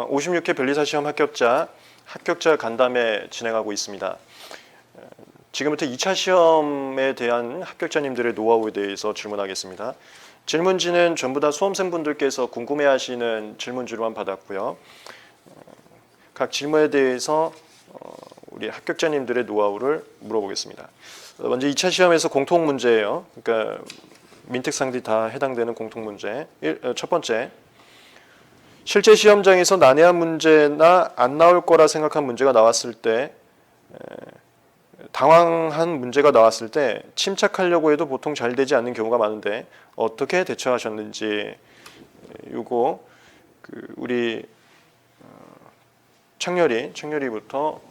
56회 변리사 시험 합격자 간담회 진행하고 있습니다. 지금부터 2차 시험에 대한 합격자님들의 노하우에 대해서 질문하겠습니다. 질문지는 전부 다 수험생분들께서 궁금해하시는 질문지로만 받았고요. 각 질문에 대해서 우리 합격자님들의 노하우를 물어보겠습니다. 먼저 2차 시험에서 공통 문제예요. 그러니까 민특상들이 다 해당되는 공통 문제. 첫 번째, 실제 시험장에서 난해한 문제나 안 나올 거라 생각한 문제가 나왔을 때, 당황한 문제가 나왔을 때 침착하려고 해도 보통 잘 되지 않는 경우가 많은데 어떻게 대처하셨는지, 요거 우리 창렬이부터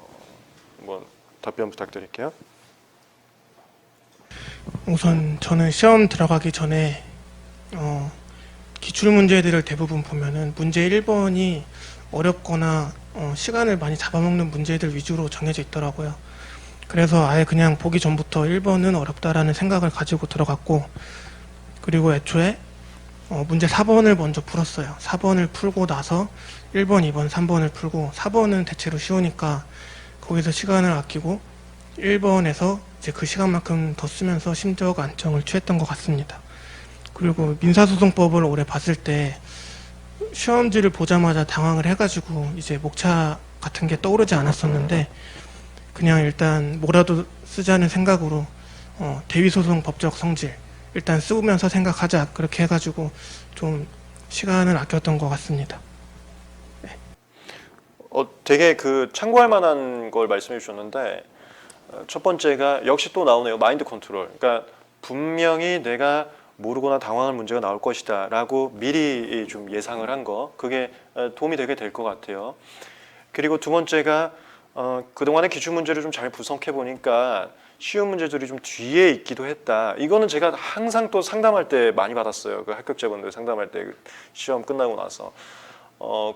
한번 답변 부탁드릴게요. 우선 저는 시험 들어가기 전에 기출 문제들을 대부분 보면은 문제 1번이 어렵거나 시간을 많이 잡아먹는 문제들 위주로 정해져 있더라고요. 그래서 아예 그냥 보기 전부터 1번은 어렵다라는 생각을 가지고 들어갔고, 그리고 애초에 문제 4번을 먼저 풀었어요. 4번을 풀고 나서 1번, 2번, 3번을 풀고, 4번은 대체로 쉬우니까 거기서 시간을 아끼고 1번에서 이제 그 시간만큼 더 쓰면서 심적 안정을 취했던 것 같습니다. 그리고 민사소송법을 올해 봤을 때 시험지를 보자마자 당황을 해가지고 이제 목차 같은 게 떠오르지 않았었는데, 그냥 일단 뭐라도 쓰자는 생각으로 대위소송 법적 성질 일단 쓰면서 생각하자, 그렇게 해가지고 좀 시간을 아꼈던 것 같습니다. 네. 되게 참고할 만한 걸 말씀해 주셨는데, 첫 번째가 역시 또 나오네요. 마인드 컨트롤. 그러니까 분명히 내가 모르거나 당황할 문제가 나올 것이다 라고 미리 좀 예상을 한 거, 그게 도움이 되게 될 것 같아요. 그리고 두 번째가 그동안의 기출 문제를 좀 잘 분석해 보니까 쉬운 문제들이 좀 뒤에 있기도 했다. 이거는 제가 항상 또 상담할 때 많이 받았어요. 그 합격자분들 상담할 때 시험 끝나고 나서.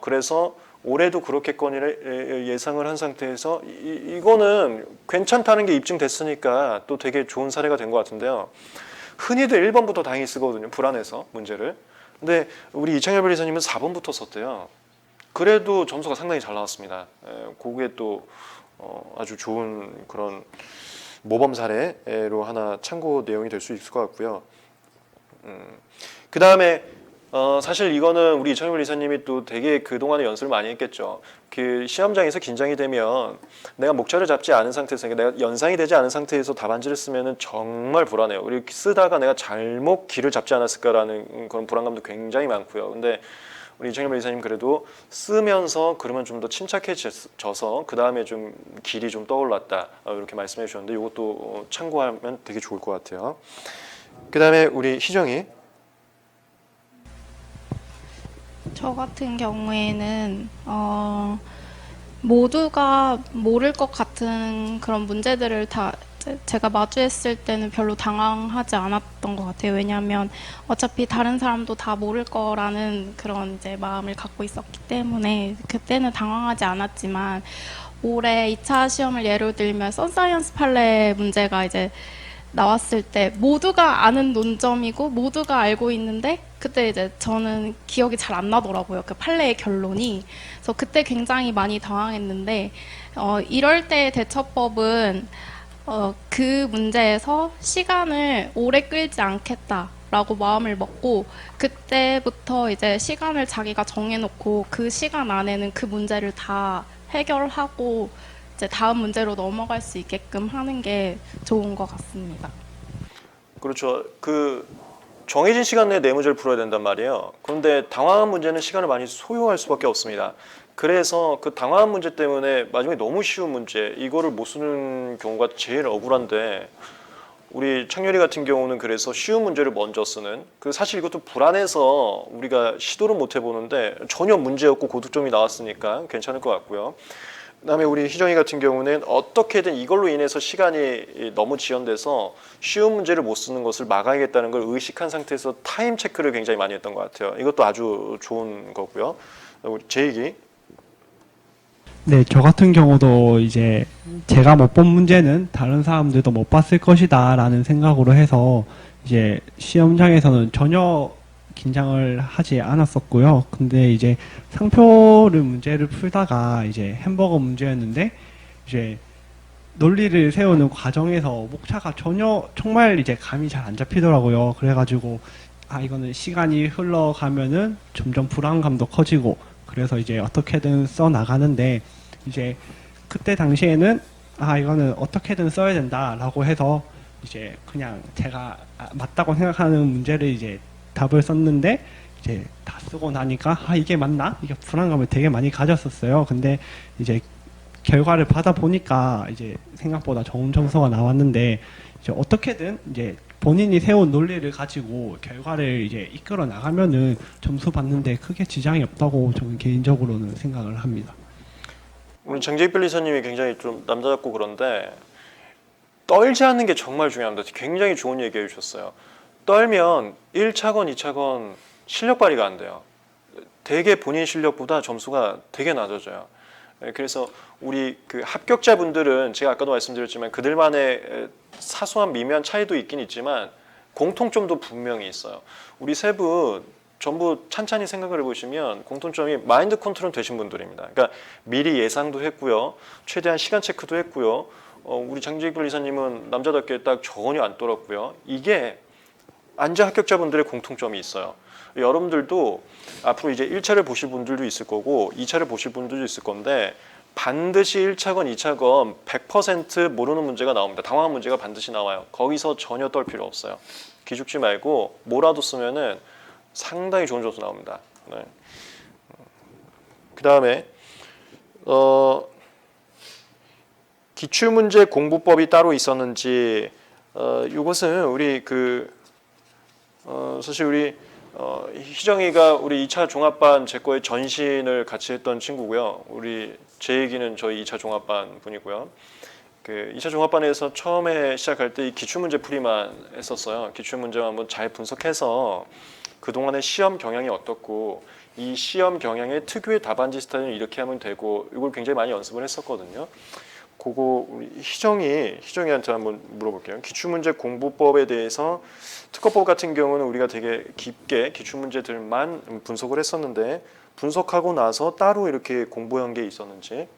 그래서 올해도 그렇겠거니를 예상을 한 상태에서 이거는 괜찮다는 게 입증됐으니까 또 되게 좋은 사례가 된 것 같은데요. 흔히들 1번부터 다행히 쓰거든요. 불안해서 문제를. 근데 우리 이창열 변리사님은 4번부터 썼대요. 그래도 점수가 상당히 잘 나왔습니다. 그게 또 아주 좋은 그런 모범 사례로 하나 참고 내용이 될 수 있을 것 같고요. 그 다음에 사실 이거는 우리 이창열 변리사님이 또 되게 그동안에 연습을 많이 했겠죠. 그 시험장에서 긴장이 되면 내가 목차를 잡지 않은 상태에서, 내가 연상이 되지 않은 상태에서 답안지를 쓰면은 정말 불안해요. 이렇게 쓰다가 내가 잘못 길을 잡지 않았을까라는 그런 불안감도 굉장히 많고요. 근데 우리 이창열 변리사님 그래도 쓰면서 그러면 좀 더 침착해져서 그 다음에 좀 길이 좀 떠올랐다, 이렇게 말씀해 주셨는데 이것도 참고하면 되게 좋을 것 같아요. 그 다음에 우리 희정이. 저 같은 경우에는 모두가 모를 것 같은 그런 문제들을 다 제가 마주했을 때는 별로 당황하지 않았던 것 같아요. 왜냐하면 어차피 다른 사람도 다 모를 거라는 그런 이제 마음을 갖고 있었기 때문에 그때는 당황하지 않았지만, 올해 2차 시험을 예로 들면 선사이언스 판례 문제가 이제 나왔을 때 모두가 아는 논점이고 모두가 알고 있는데 그때 이제 저는 기억이 잘 안 나더라고요. 그 판례의 결론이. 그래서 그때 굉장히 많이 당황했는데, 이럴 때 대처법은 그 문제에서 시간을 오래 끌지 않겠다라고 마음을 먹고, 그때부터 이제 시간을 자기가 정해놓고 그 시간 안에는 그 문제를 다 해결하고 이제 다음 문제로 넘어갈 수 있게끔 하는 게 좋은 것 같습니다. 그렇죠. 정해진 시간 내에 네 문제를 풀어야 된단 말이에요. 그런데 당황한 문제는 시간을 많이 소요할 수밖에 없습니다. 그래서 그 당황한 문제 때문에 마지막에 너무 쉬운 문제, 이거를 못 쓰는 경우가 제일 억울한데, 우리 창렬이 같은 경우는 그래서 쉬운 문제를 먼저 쓰는, 사실 이것도 불안해서 우리가 시도를 못 해보는데 전혀 문제 없고 고득점이 나왔으니까 괜찮을 것 같고요. 그다음에 우리 희정이 같은 경우는 어떻게든 이걸로 인해서 시간이 너무 지연돼서 쉬운 문제를 못 쓰는 것을 막아야겠다는 걸 의식한 상태에서 타임 체크를 굉장히 많이 했던 것 같아요. 이것도 아주 좋은 거고요. 우리 제이기. 네, 저 같은 경우도 이제 제가 못 본 문제는 다른 사람들도 못 봤을 것이다 라는 생각으로 해서 이제 시험장에서는 전혀 긴장을 하지 않았었고요. 근데 이제 상표를 문제를 풀다가 이제 햄버거 문제였는데 이제 논리를 세우는 과정에서 목차가 전혀 정말 이제 감이 잘 안 잡히더라고요. 그래가지고 이거는 시간이 흘러가면은 점점 불안감도 커지고 그래서 이제 어떻게든 써 나가는데 이제 그때 당시에는 이거는 어떻게든 써야 된다라고 해서 이제 그냥 제가 맞다고 생각하는 문제를 이제 답을 썼는데 이제 다 쓰고 나니까 이게 맞나? 이게 불안감을 되게 많이 가졌었어요. 근데 이제 결과를 받아 보니까 이제 생각보다 좋은 점수가 나왔는데 이제 어떻게든 이제 본인이 세운 논리를 가지고 결과를 이제 이끌어 나가면은 점수 받는데 크게 지장이 없다고 저는 개인적으로는 생각을 합니다. 우리 장재익 변리사님이 굉장히 좀 남자답고 그런데 떨지 않는 게 정말 중요합니다. 굉장히 좋은 얘기 해주셨어요. 떨면 1차건, 2차건 실력 발휘가 안 돼요. 되게 본인 실력보다 점수가 되게 낮아져요. 그래서 우리 그 합격자분들은 제가 아까도 말씀드렸지만 그들만의 사소한 미묘한 차이도 있긴 있지만 공통점도 분명히 있어요. 우리 세 분 전부 찬찬히 생각을 해보시면 공통점이 마인드 컨트롤 되신 분들입니다. 그러니까 미리 예상도 했고요. 최대한 시간 체크도 했고요. 우리 장재익 변리사님은 남자답게 딱 전혀 안 떨었고요. 이게 안전 합격자분들의 공통점이 있어요. 여러분들도 앞으로 이제 1차를 보실 분들도 있을 거고 2차를 보실 분들도 있을 건데 반드시 1차건, 2차건 100% 모르는 문제가 나옵니다. 당황한 문제가 반드시 나와요. 거기서 전혀 떨 필요 없어요. 기죽지 말고 뭐라도 쓰면은 상당히 좋은 점수 나옵니다. 네. 그 다음에 기출문제 공부법이 따로 있었는지 이것은 우리 사실 우리 희정이가 우리 2차 종합반 제 거에 전신을 같이 했던 친구고요. 우리 제 얘기는 저희 2차 종합반 분이고요. 그 2차 종합반에서 처음에 시작할 때 이 기출문제 풀이만 했었어요. 기출문제만 한번 잘 분석해서 그동안의 시험 경향이 어떻고 이 시험 경향의 특유의 답안지 스타일은 이렇게 하면 되고 이걸 굉장히 많이 연습을 했었거든요. 그거 우리 희정이한테 한번 물어볼게요. 기출문제 공부법에 대해서 특허법 같은 경우는 우리가 되게 깊게 기출문제들만 분석을 했었는데 분석하고 나서 따로 이렇게 공부한 게 있었는지.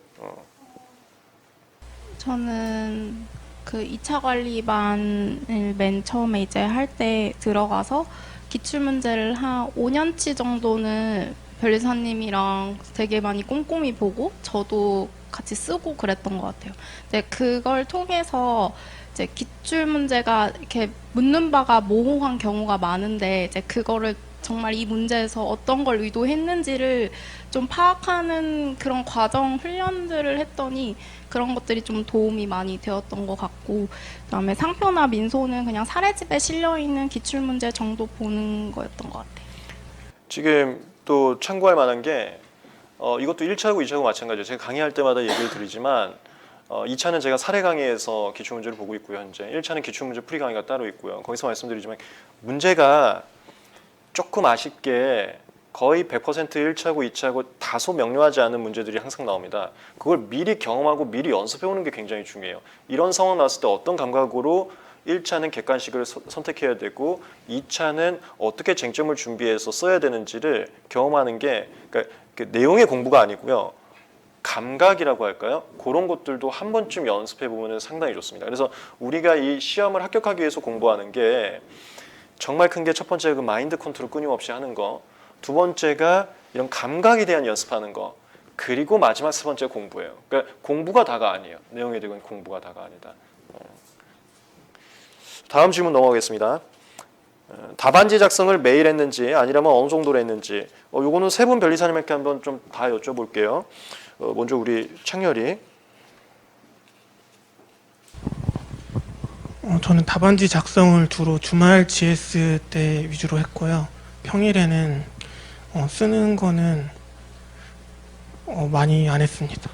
저는 그 2차 관리반을 맨 처음에 이제 할 때 들어가서 기출문제를 한 5년치 정도는 변리사님이랑 되게 많이 꼼꼼히 보고 저도 같이 쓰고 그랬던 것 같아요. 이제 그걸 통해서 이제 기출 문제가 이렇게 묻는 바가 모호한 경우가 많은데 이제 그거를 정말 이 문제에서 어떤 걸 의도했는지를 좀 파악하는 그런 과정 훈련들을 했더니 그런 것들이 좀 도움이 많이 되었던 것 같고 그다음에 상표나 민소는 그냥 사례집에 실려있는 기출문제 정도 보는 거였던 것 같아요. 지금 또 참고할 만한 게 이것도 1차하고 2차하고 마찬가지예요. 제가 강의할 때마다 얘기를 드리지만 2차는 제가 사례 강의에서 기출문제를 보고 있고요. 현재 1차는 기출문제 풀이 강의가 따로 있고요. 거기서 말씀드리지만 문제가 조금 아쉽게 거의 100% 1차고 2차고 다소 명료하지 않은 문제들이 항상 나옵니다. 그걸 미리 경험하고 미리 연습해오는 게 굉장히 중요해요. 이런 상황 나왔을 때 어떤 감각으로 1차는 객관식을 선택해야 되고 2차는 어떻게 쟁점을 준비해서 써야 되는지를 경험하는 게 그러니까 그 내용의 공부가 아니고요. 감각이라고 할까요? 그런 것들도 한 번쯤 연습해 보면 상당히 좋습니다. 그래서 우리가 이 시험을 합격하기 위해서 공부하는 게 정말 큰 게 첫 번째 그 마인드 컨트롤 끊임없이 하는 거, 두 번째가 이런 감각에 대한 연습하는 거, 그리고 마지막 세 번째 공부예요. 그러니까 공부가 다가 아니에요. 내용에 대한 공부가 다가 아니다. 다음 질문 넘어가겠습니다. 답안지 작성을 매일 했는지 아니라면 어느 정도로 했는지 요거는 세 분 변리사님께 한번 좀 다 여쭤볼게요. 먼저 우리 창렬이. 저는 답안지 작성을 주로 주말 GS 때 위주로 했고요. 평일에는 쓰는 거는 많이 안 했습니다.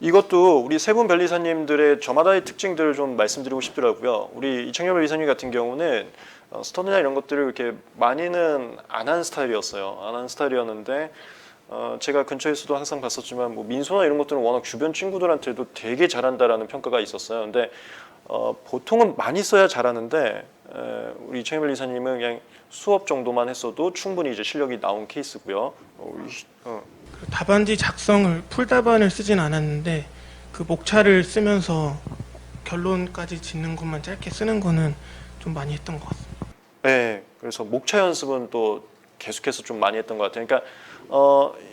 이것도 우리 세 분 변리사님들의 저마다의 특징들을 좀 말씀드리고 싶더라고요. 우리 이창렬 변리사님 같은 경우는 스터디나 이런 것들을 이렇게 많이는 안 한 스타일이었어요. 안 한 스타일이었는데 제가 근처에서도 항상 봤었지만 뭐 민소나 이런 것들은 워낙 주변 친구들한테도 되게 잘한다라는 평가가 있었어요. 근데 보통은 많이 써야 잘하는데 우리 이창현 변리사님은 그냥 수업 정도만 했어도 충분히 이제 실력이 나온 케이스고요. 그 답안지 작성을 풀답안을 쓰진 않았는데 그 목차를 쓰면서 결론까지 짓는 것만 짧게 쓰는 거는 좀 많이 했던 것 같습니다. 네, 그래서 목차 연습은 또 계속해서 좀 많이 했던 것 같아요. 그러니까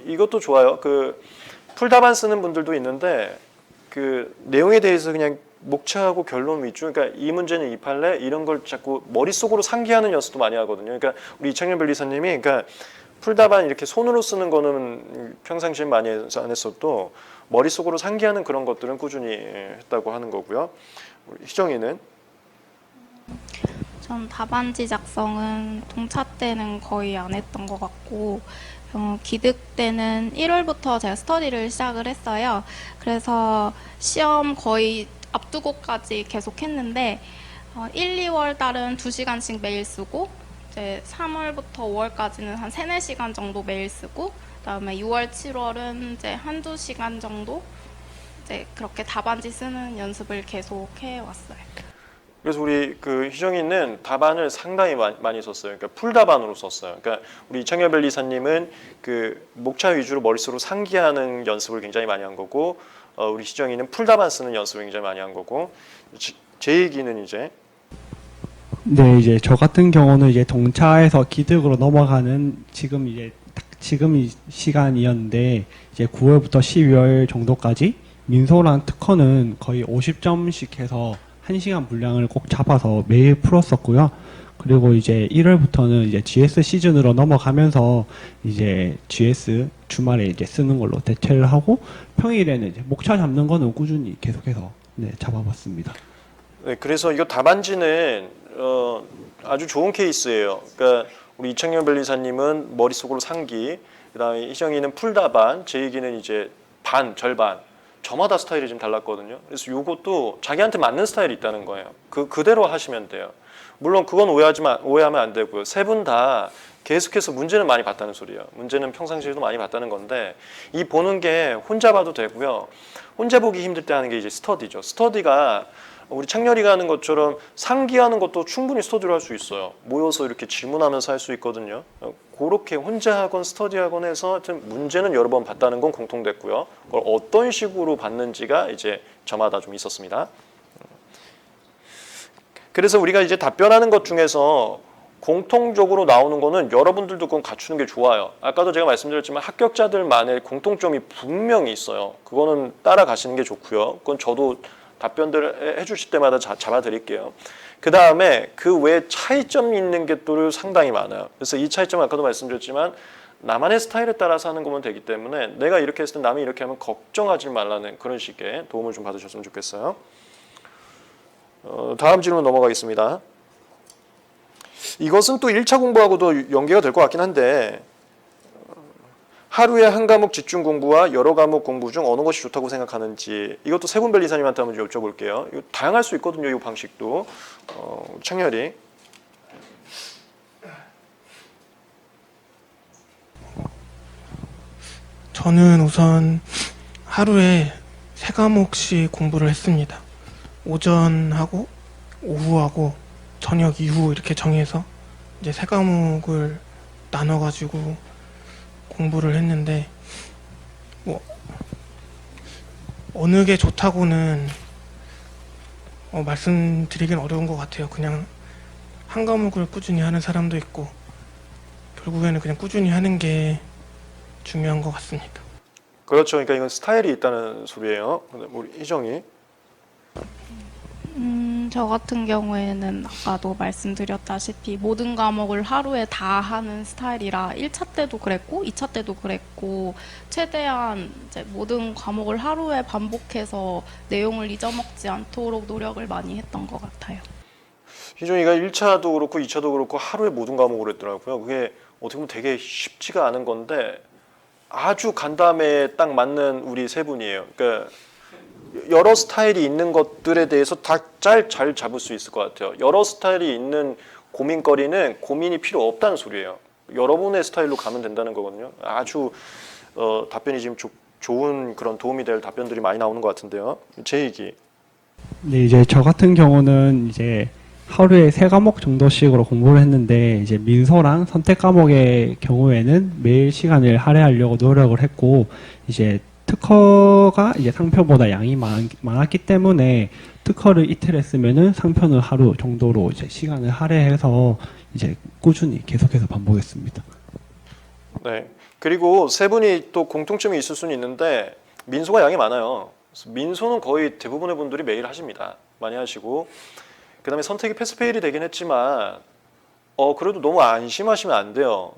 이것도 좋아요. 그 풀답안 쓰는 분들도 있는데 그 내용에 대해서 그냥 목차하고 결론 위주. 그러니까 이 문제는 이 판례 이런 걸 자꾸 머릿속으로 상기하는 연습도 많이 하거든요. 그러니까 우리 이창현 변리사님이 그러니까 풀답안 이렇게 손으로 쓰는 거는 평상시에 많이 안 했어도 머릿속으로 상기하는 그런 것들은 꾸준히 했다고 하는 거고요. 우리 희정이는 전 답안지 작성은 동차 때는 거의 안 했던 것 같고 기득 때는 1월부터 제가 스터디를 시작을 했어요. 그래서 시험 거의 앞두고까지 계속 했는데 1, 2월 달은 2시간씩 매일 쓰고 이제 3월부터 5월까지는 한 3, 4시간 정도 매일 쓰고 그다음에 6월, 7월은 이제 한두 시간 정도 이제 그렇게 답안지 쓰는 연습을 계속 해왔어요. 그래서 우리 그 희정이는 답안을 상당히 많이 썼어요. 그러니까 풀답안으로 썼어요. 그러니까 우리 이창현 변리사님은 그 목차 위주로 머릿속으로 상기하는 연습을 굉장히 많이 한 거고, 우리 희정이는 풀답안 쓰는 연습을 굉장히 많이 한 거고, 제 얘기는 이제 네, 이제 저 같은 경우는 이제 동차에서 기득으로 넘어가는 지금 이제 딱 지금 이 시간이었는데 이제 9월부터 12월 정도까지 민소랑 특허는 거의 50점씩 해서 1시간 분량을 꼭 잡아서 매일 풀었었고요. 그리고 이제 1월부터는 이제 GS 시즌으로 넘어가면서 이제 GS 주말에 이제 쓰는 걸로 대체를 하고 평일에는 이제 목차 잡는 거는 꾸준히 계속해서 네, 잡아봤습니다. 네, 그래서 이거 답안지는 아주 좋은 케이스예요. 그러니까 우리 이창현 변리사님은 머릿속으로 상기, 그다음에 희정이는 풀답안, 제 얘기는 이제 절반. 저마다 스타일이 좀 달랐거든요. 그래서 이것도 자기한테 맞는 스타일이 있다는 거예요. 그대로 하시면 돼요. 물론 그건 오해하면 안 되고요. 세 분 다 계속해서 문제는 많이 봤다는 소리예요. 문제는 평상시에도 많이 봤다는 건데 이 보는 게 혼자 봐도 되고요. 혼자 보기 힘들 때 하는 게 이제 스터디죠. 스터디가 우리 창렬이가 하는 것처럼 상기하는 것도 충분히 스터디로 할 수 있어요. 모여서 이렇게 질문하면서 할 수 있거든요. 그렇게 혼자 하건 스터디 하건 해서 하여튼 문제는 여러 번 봤다는 건 공통됐고요. 그걸 어떤 식으로 봤는지가 이제 저마다 좀 있었습니다. 그래서 우리가 이제 답변하는 것 중에서 공통적으로 나오는 거는 여러분들도 그건 갖추는 게 좋아요. 아까도 제가 말씀드렸지만 합격자들만의 공통점이 분명히 있어요. 그거는 따라가시는 게 좋고요. 그건 저도 답변들을 해주실 때마다 잡아드릴게요. 그 다음에 그 외에 차이점이 있는 게 또 상당히 많아요. 그래서 이 차이점은 아까도 말씀드렸지만 나만의 스타일에 따라서 하는 거면 되기 때문에 내가 이렇게 했을 때 남이 이렇게 하면 걱정하지 말라는 그런 식의 도움을 좀 받으셨으면 좋겠어요. 다음 질문 넘어가겠습니다. 이것은 또 1차 공부하고도 연계가 될 것 같긴 한데 하루에 한 과목 집중 공부와 여러 과목 공부 중 어느 것이 좋다고 생각하는지 이것도 세분 변리사님한테 한번 여쭤볼게요. 이거 다양할 수 있거든요. 이 방식도. 창렬이. 저는 우선 하루에 3과목씩 공부를 했습니다. 오전하고 오후하고 저녁 이후 이렇게 정해서 이제 3과목을 나눠가지고 공부를 했는데 뭐 어느 게 좋다고는 말씀드리긴 어려운 것 같아요. 그냥 한 과목을 꾸준히 하는 사람도 있고 결국에는 그냥 꾸준히 하는 게 중요한 것 같습니다. 그렇죠. 그러니까 이건 스타일이 있다는 소리예요. 우리 희정이. 저 같은 경우에는 아까도 말씀드렸다시피 모든 과목을 하루에 다 하는 스타일이라 1차 때도 그랬고 2차 때도 그랬고 최대한 이제 모든 과목을 하루에 반복해서 내용을 잊어먹지 않도록 노력을 많이 했던 것 같아요. 희정이가 1차도 그렇고 2차도 그렇고 하루에 모든 과목을 했더라고요. 그게 어떻게 보면 되게 쉽지가 않은 건데 아주 간담회에 딱 맞는 우리 세 분이에요. 그러니까 여러 스타일이 있는 것들에 대해서 다 잘 잡을 수 있을 것 같아요. 여러 스타일이 있는 고민거리는 고민이 필요 없다는 소리예요. 여러분의 스타일로 가면 된다는 거거든요. 아주 답변이 지금 좋은 그런 도움이 될 답변들이 많이 나오는 것 같은데요. 제 얘기. 네, 이제 저 같은 경우는 이제 하루에 3과목 정도씩으로 공부를 했는데 이제 민소랑 선택 과목의 경우에는 매일 시간을 할애하려고 노력을 했고 이제 특허가 이제 상표보다 양이 많았기 때문에 특허를 이틀 했으면은 상표는 하루 정도로 이제 시간을 할애해서 이제 꾸준히 계속해서 반복했습니다. 네. 그리고 세 분이 또 공통점이 있을 수는 있는데 민소가 양이 많아요. 그래서 민소는 거의 대부분의 분들이 매일 하십니다. 많이 하시고 그다음에 선택이 패스페일이 되긴 했지만 그래도 너무 안심하시면 안 돼요.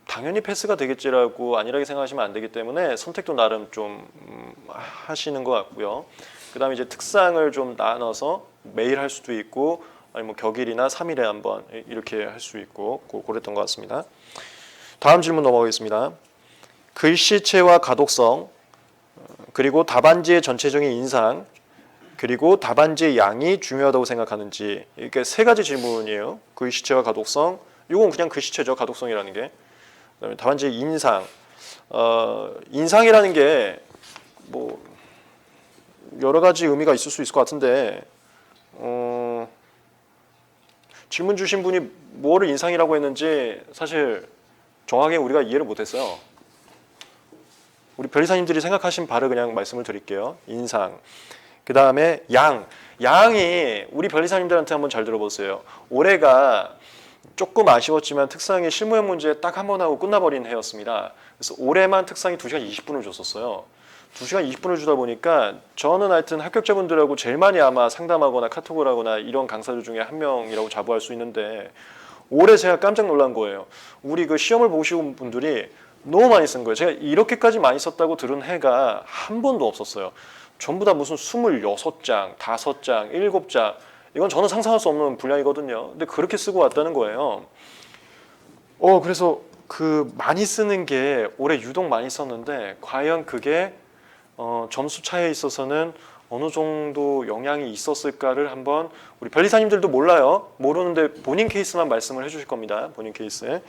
당연히 패스가 되겠지라고 안일하게 생각하시면 안 되기 때문에 선택도 나름 좀 하시는 것 같고요. 그다음에 이제 특상을 좀 나눠서 매일 할 수도 있고 아니 뭐 격일이나 3일에 한번 이렇게 할 수 있고 그랬던 것 같습니다. 다음 질문 넘어가겠습니다. 글씨체와 가독성 그리고 답안지의 전체적인 인상 그리고 답안지의 양이 중요하다고 생각하는지 이렇게 세 가지 질문이에요. 글씨체와 가독성 이건 그냥 글씨체죠. 가독성이라는 게 그다음에 답안지의 인상 인상이라는 게 뭐 여러 가지 의미가 있을 수 있을 것 같은데 질문 주신 분이 뭐를 인상이라고 했는지 사실 정확하게 우리가 이해를 못했어요. 우리 변리사님들이 생각하신 바를 그냥 말씀을 드릴게요. 인상. 그 다음에 양이 우리 변리사님들한테 한번 잘 들어보세요. 올해가 조금 아쉬웠지만 특상이 실무형 문제 딱 한 번 하고 끝나버린 해였습니다. 그래서 올해만 특상이 2시간 20분을 줬었어요. 2시간 20분을 주다 보니까 저는 하여튼 합격자분들하고 제일 많이 아마 상담하거나 카톡을 하거나 이런 강사들 중에 한 명이라고 자부할 수 있는데 올해 제가 깜짝 놀란 거예요. 우리 그 시험을 보시고 온 분들이 너무 많이 쓴 거예요. 제가 이렇게까지 많이 썼다고 들은 해가 한 번도 없었어요. 전부 다 무슨 26장, 5장, 7장 이건 저는 상상할 수 없는 분량이거든요. 근데 그렇게 쓰고 왔다는 거예요. 그래서 그 많이 쓰는 게 올해 유독 많이 썼는데 과연 그게 점수 차이에 있어서는 어느 정도 영향이 있었을까를 한번 우리 변리사님들도 몰라요. 모르는데 본인 케이스만 말씀을 해주실 겁니다. 본인 케이스에.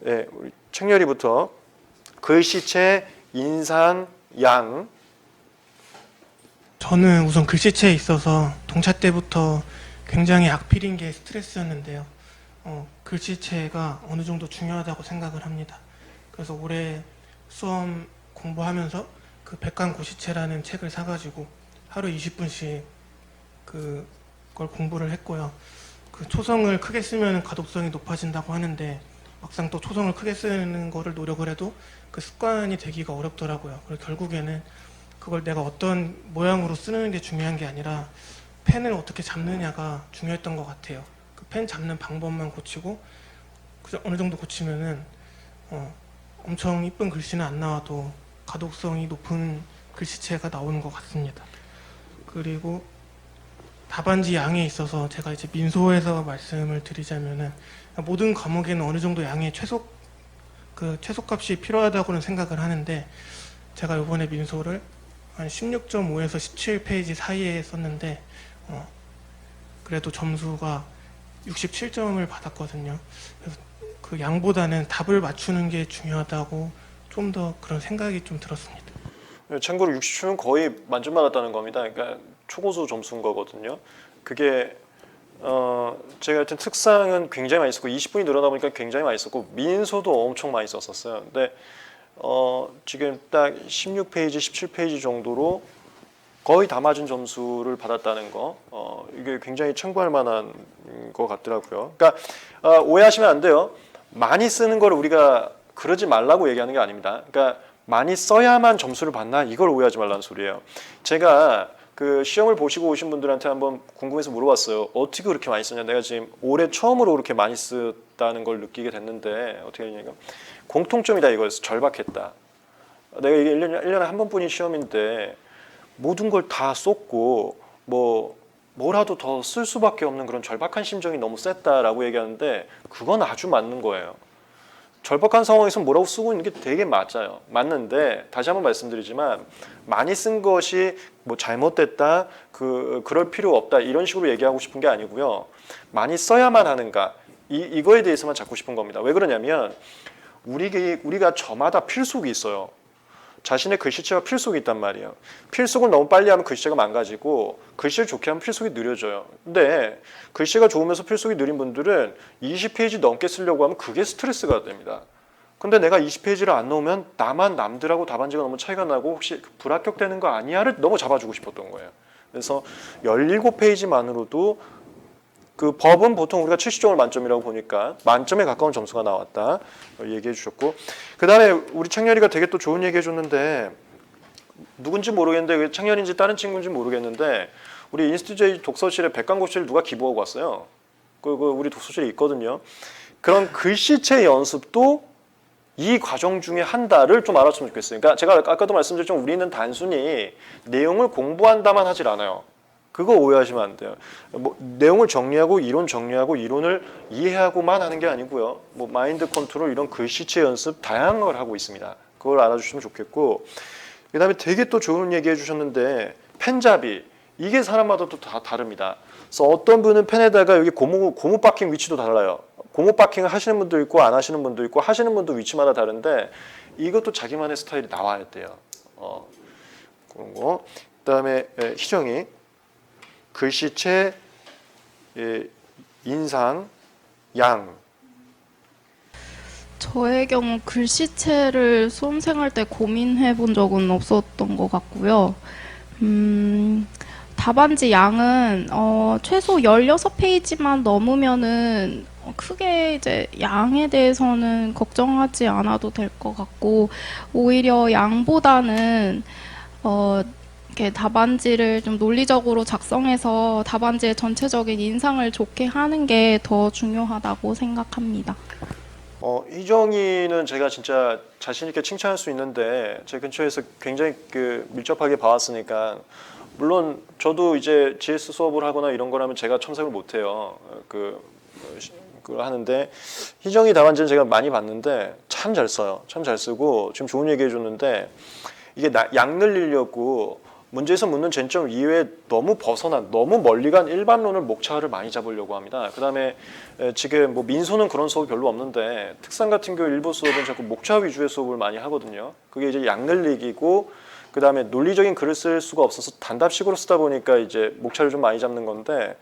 네, 우리 책렬이부터 글씨체, 인상, 양. 저는 우선 글씨체에 있어서 동차 때부터 굉장히 악필인 게 스트레스였는데요. 글씨체가 어느 정도 중요하다고 생각을 합니다. 그래서 올해 수험 공부하면서 그 백간고시체라는 책을 사가지고 하루 20분씩 그걸 공부를 했고요. 그 초성을 크게 쓰면 가독성이 높아진다고 하는데 막상 또 초성을 크게 쓰는 거를 노력을 해도 그 습관이 되기가 어렵더라고요. 그래서 결국에는 그걸 내가 어떤 모양으로 쓰는 게 중요한 게 아니라 펜을 어떻게 잡느냐가 중요했던 것 같아요. 그 펜 잡는 방법만 고치고 어느 정도 고치면은 엄청 이쁜 글씨는 안 나와도 가독성이 높은 글씨체가 나오는 것 같습니다. 그리고 답안지 양에 있어서 제가 이제 민소에서 말씀을 드리자면은 모든 과목에는 어느 정도 양의 최소값이 필요하다고는 생각을 하는데 제가 이번에 민소를 한 16.5에서 17페이지 사이에 썼는데 그래도 점수가 67점을 받았거든요. 그래서 그 양보다는 답을 맞추는 게 중요하다고 좀 더 그런 생각이 좀 들었습니다. 참고로 60초는 거의 만점 받았다는 겁니다. 그러니까 초고수 점수인 거거든요. 그게 제가 하여튼 특상은 굉장히 많이 썼고 20분이 늘어나 보니까 굉장히 많이 썼고 민소도 엄청 많이 썼었어요. 근데 지금 딱 16페이지, 17페이지 정도로 거의 다 맞은 점수를 받았다는 거 이게 굉장히 참고할 만한 것 같더라고요. 그러니까 오해하시면 안 돼요. 많이 쓰는 걸 우리가 그러지 말라고 얘기하는 게 아닙니다. 그러니까 많이 써야만 점수를 받나 이걸 오해하지 말라는 소리예요. 제가 그 시험을 보시고 오신 분들한테 한번 궁금해서 물어봤어요. 어떻게 그렇게 많이 쓰냐? 내가 지금 올해 처음으로 그렇게 많이 썼다는 걸 느끼게 됐는데 어떻게 했냐니까 공통점이다 이거였어. 절박했다. 내가 이게 1년에 한 번뿐인 시험인데 모든 걸 다 쏟고 뭐라도 더 쓸 수밖에 없는 그런 절박한 심정이 너무 셌다라고 얘기하는데 그건 아주 맞는 거예요. 절박한 상황에서 뭐라고 쓰고 있는 게 되게 맞아요. 맞는데 다시 한번 말씀드리지만 많이 쓴 것이 뭐 잘못됐다, 그럴 필요 없다 이런 식으로 얘기하고 싶은 게 아니고요. 많이 써야만 하는가 이거에 대해서만 잡고 싶은 겁니다. 왜 그러냐면 우리가 저마다 필속이 있어요. 자신의 글씨체가 필속이 있단 말이에요. 필속을 너무 빨리 하면 글씨체가 망가지고 글씨를 좋게 하면 필속이 느려져요. 근데 글씨가 좋으면서 필속이 느린 분들은 20페이지 넘게 쓰려고 하면 그게 스트레스가 됩니다. 근데 내가 20페이지를 안 넣으면 나만 남들하고 답안지가 너무 차이가 나고 혹시 불합격되는 거 아니야를 너무 잡아주고 싶었던 거예요. 그래서 17페이지만으로도 그 법은 보통 우리가 70점을 만점이라고 보니까 만점에 가까운 점수가 나왔다 얘기해 주셨고, 그 다음에 우리 창렬이가 되게 또 좋은 얘기 해줬는데, 누군지 모르겠는데 창렬인지 다른 친구인지 모르겠는데 우리 인스티제이 독서실에 백광고시를 누가 기부하고 왔어요. 그 우리 독서실에 있거든요. 그런 글씨체 연습도 이 과정 중에 한 달을 좀 알았으면 좋겠어요. 그러니까 제가 아까도 말씀드렸지만 우리는 단순히 내용을 공부한다만 하질 않아요. 그거 오해하시면 안 돼요. 뭐 내용을 정리하고 이론 정리하고 이론을 이해하고만 하는 게 아니고요. 뭐 마인드 컨트롤 이런 글씨체 연습 다양한 걸 하고 있습니다. 그걸 알아주시면 좋겠고, 그다음에 되게 또 좋은 얘기 해주셨는데 펜잡이 이게 사람마다 또 다 다릅니다. 그래서 어떤 분은 펜에다가 여기 고무 박힌 위치도 달라요. 고무 박킹을 하시는 분도 있고 안 하시는 분도 있고 하시는 분도 위치마다 다른데 이것도 자기만의 스타일이 나와야 돼요. 그런 거. 그다음에 희정이 글씨체, 인상, 양. 저의 경우 글씨체를 수험생활 때 고민해 본 적은 없었던 것 같고요. 답안지 양은 최소 16페이지만 넘으면은 크게 이제 양에 대해서는 걱정하지 않아도 될 것 같고, 오히려 양보다는 이렇게 답안지를 좀 논리적으로 작성해서 답안지의 전체적인 인상을 좋게 하는 게 더 중요하다고 생각합니다. 희정이는 제가 진짜 자신 있게 칭찬할 수 있는데 제 근처에서 굉장히 밀접하게 봐왔으니까, 물론 저도 이제 GS 수업을 하거나 이런 거라면 제가 첨삭을 못해요. 그걸 하는데 희정이 답안지는 제가 많이 봤는데 참 잘 써요. 참 잘 쓰고 지금 좋은 얘기 해줬는데, 이게 양 늘리려고 문제에서 묻는 쟁점 이외에 너무 벗어난, 너무 멀리 간 일반론을 목차를 많이 잡으려고 합니다. 그 다음에 지금 뭐 민소는 그런 수업이 별로 없는데 특상 같은 경우 일부 수업은 자꾸 목차 위주의 수업을 많이 하거든요. 그게 이제 양 늘리기고, 그 다음에 논리적인 글을 쓸 수가 없어서 단답식으로 쓰다 보니까 이제 목차를 좀 많이 잡는 건데,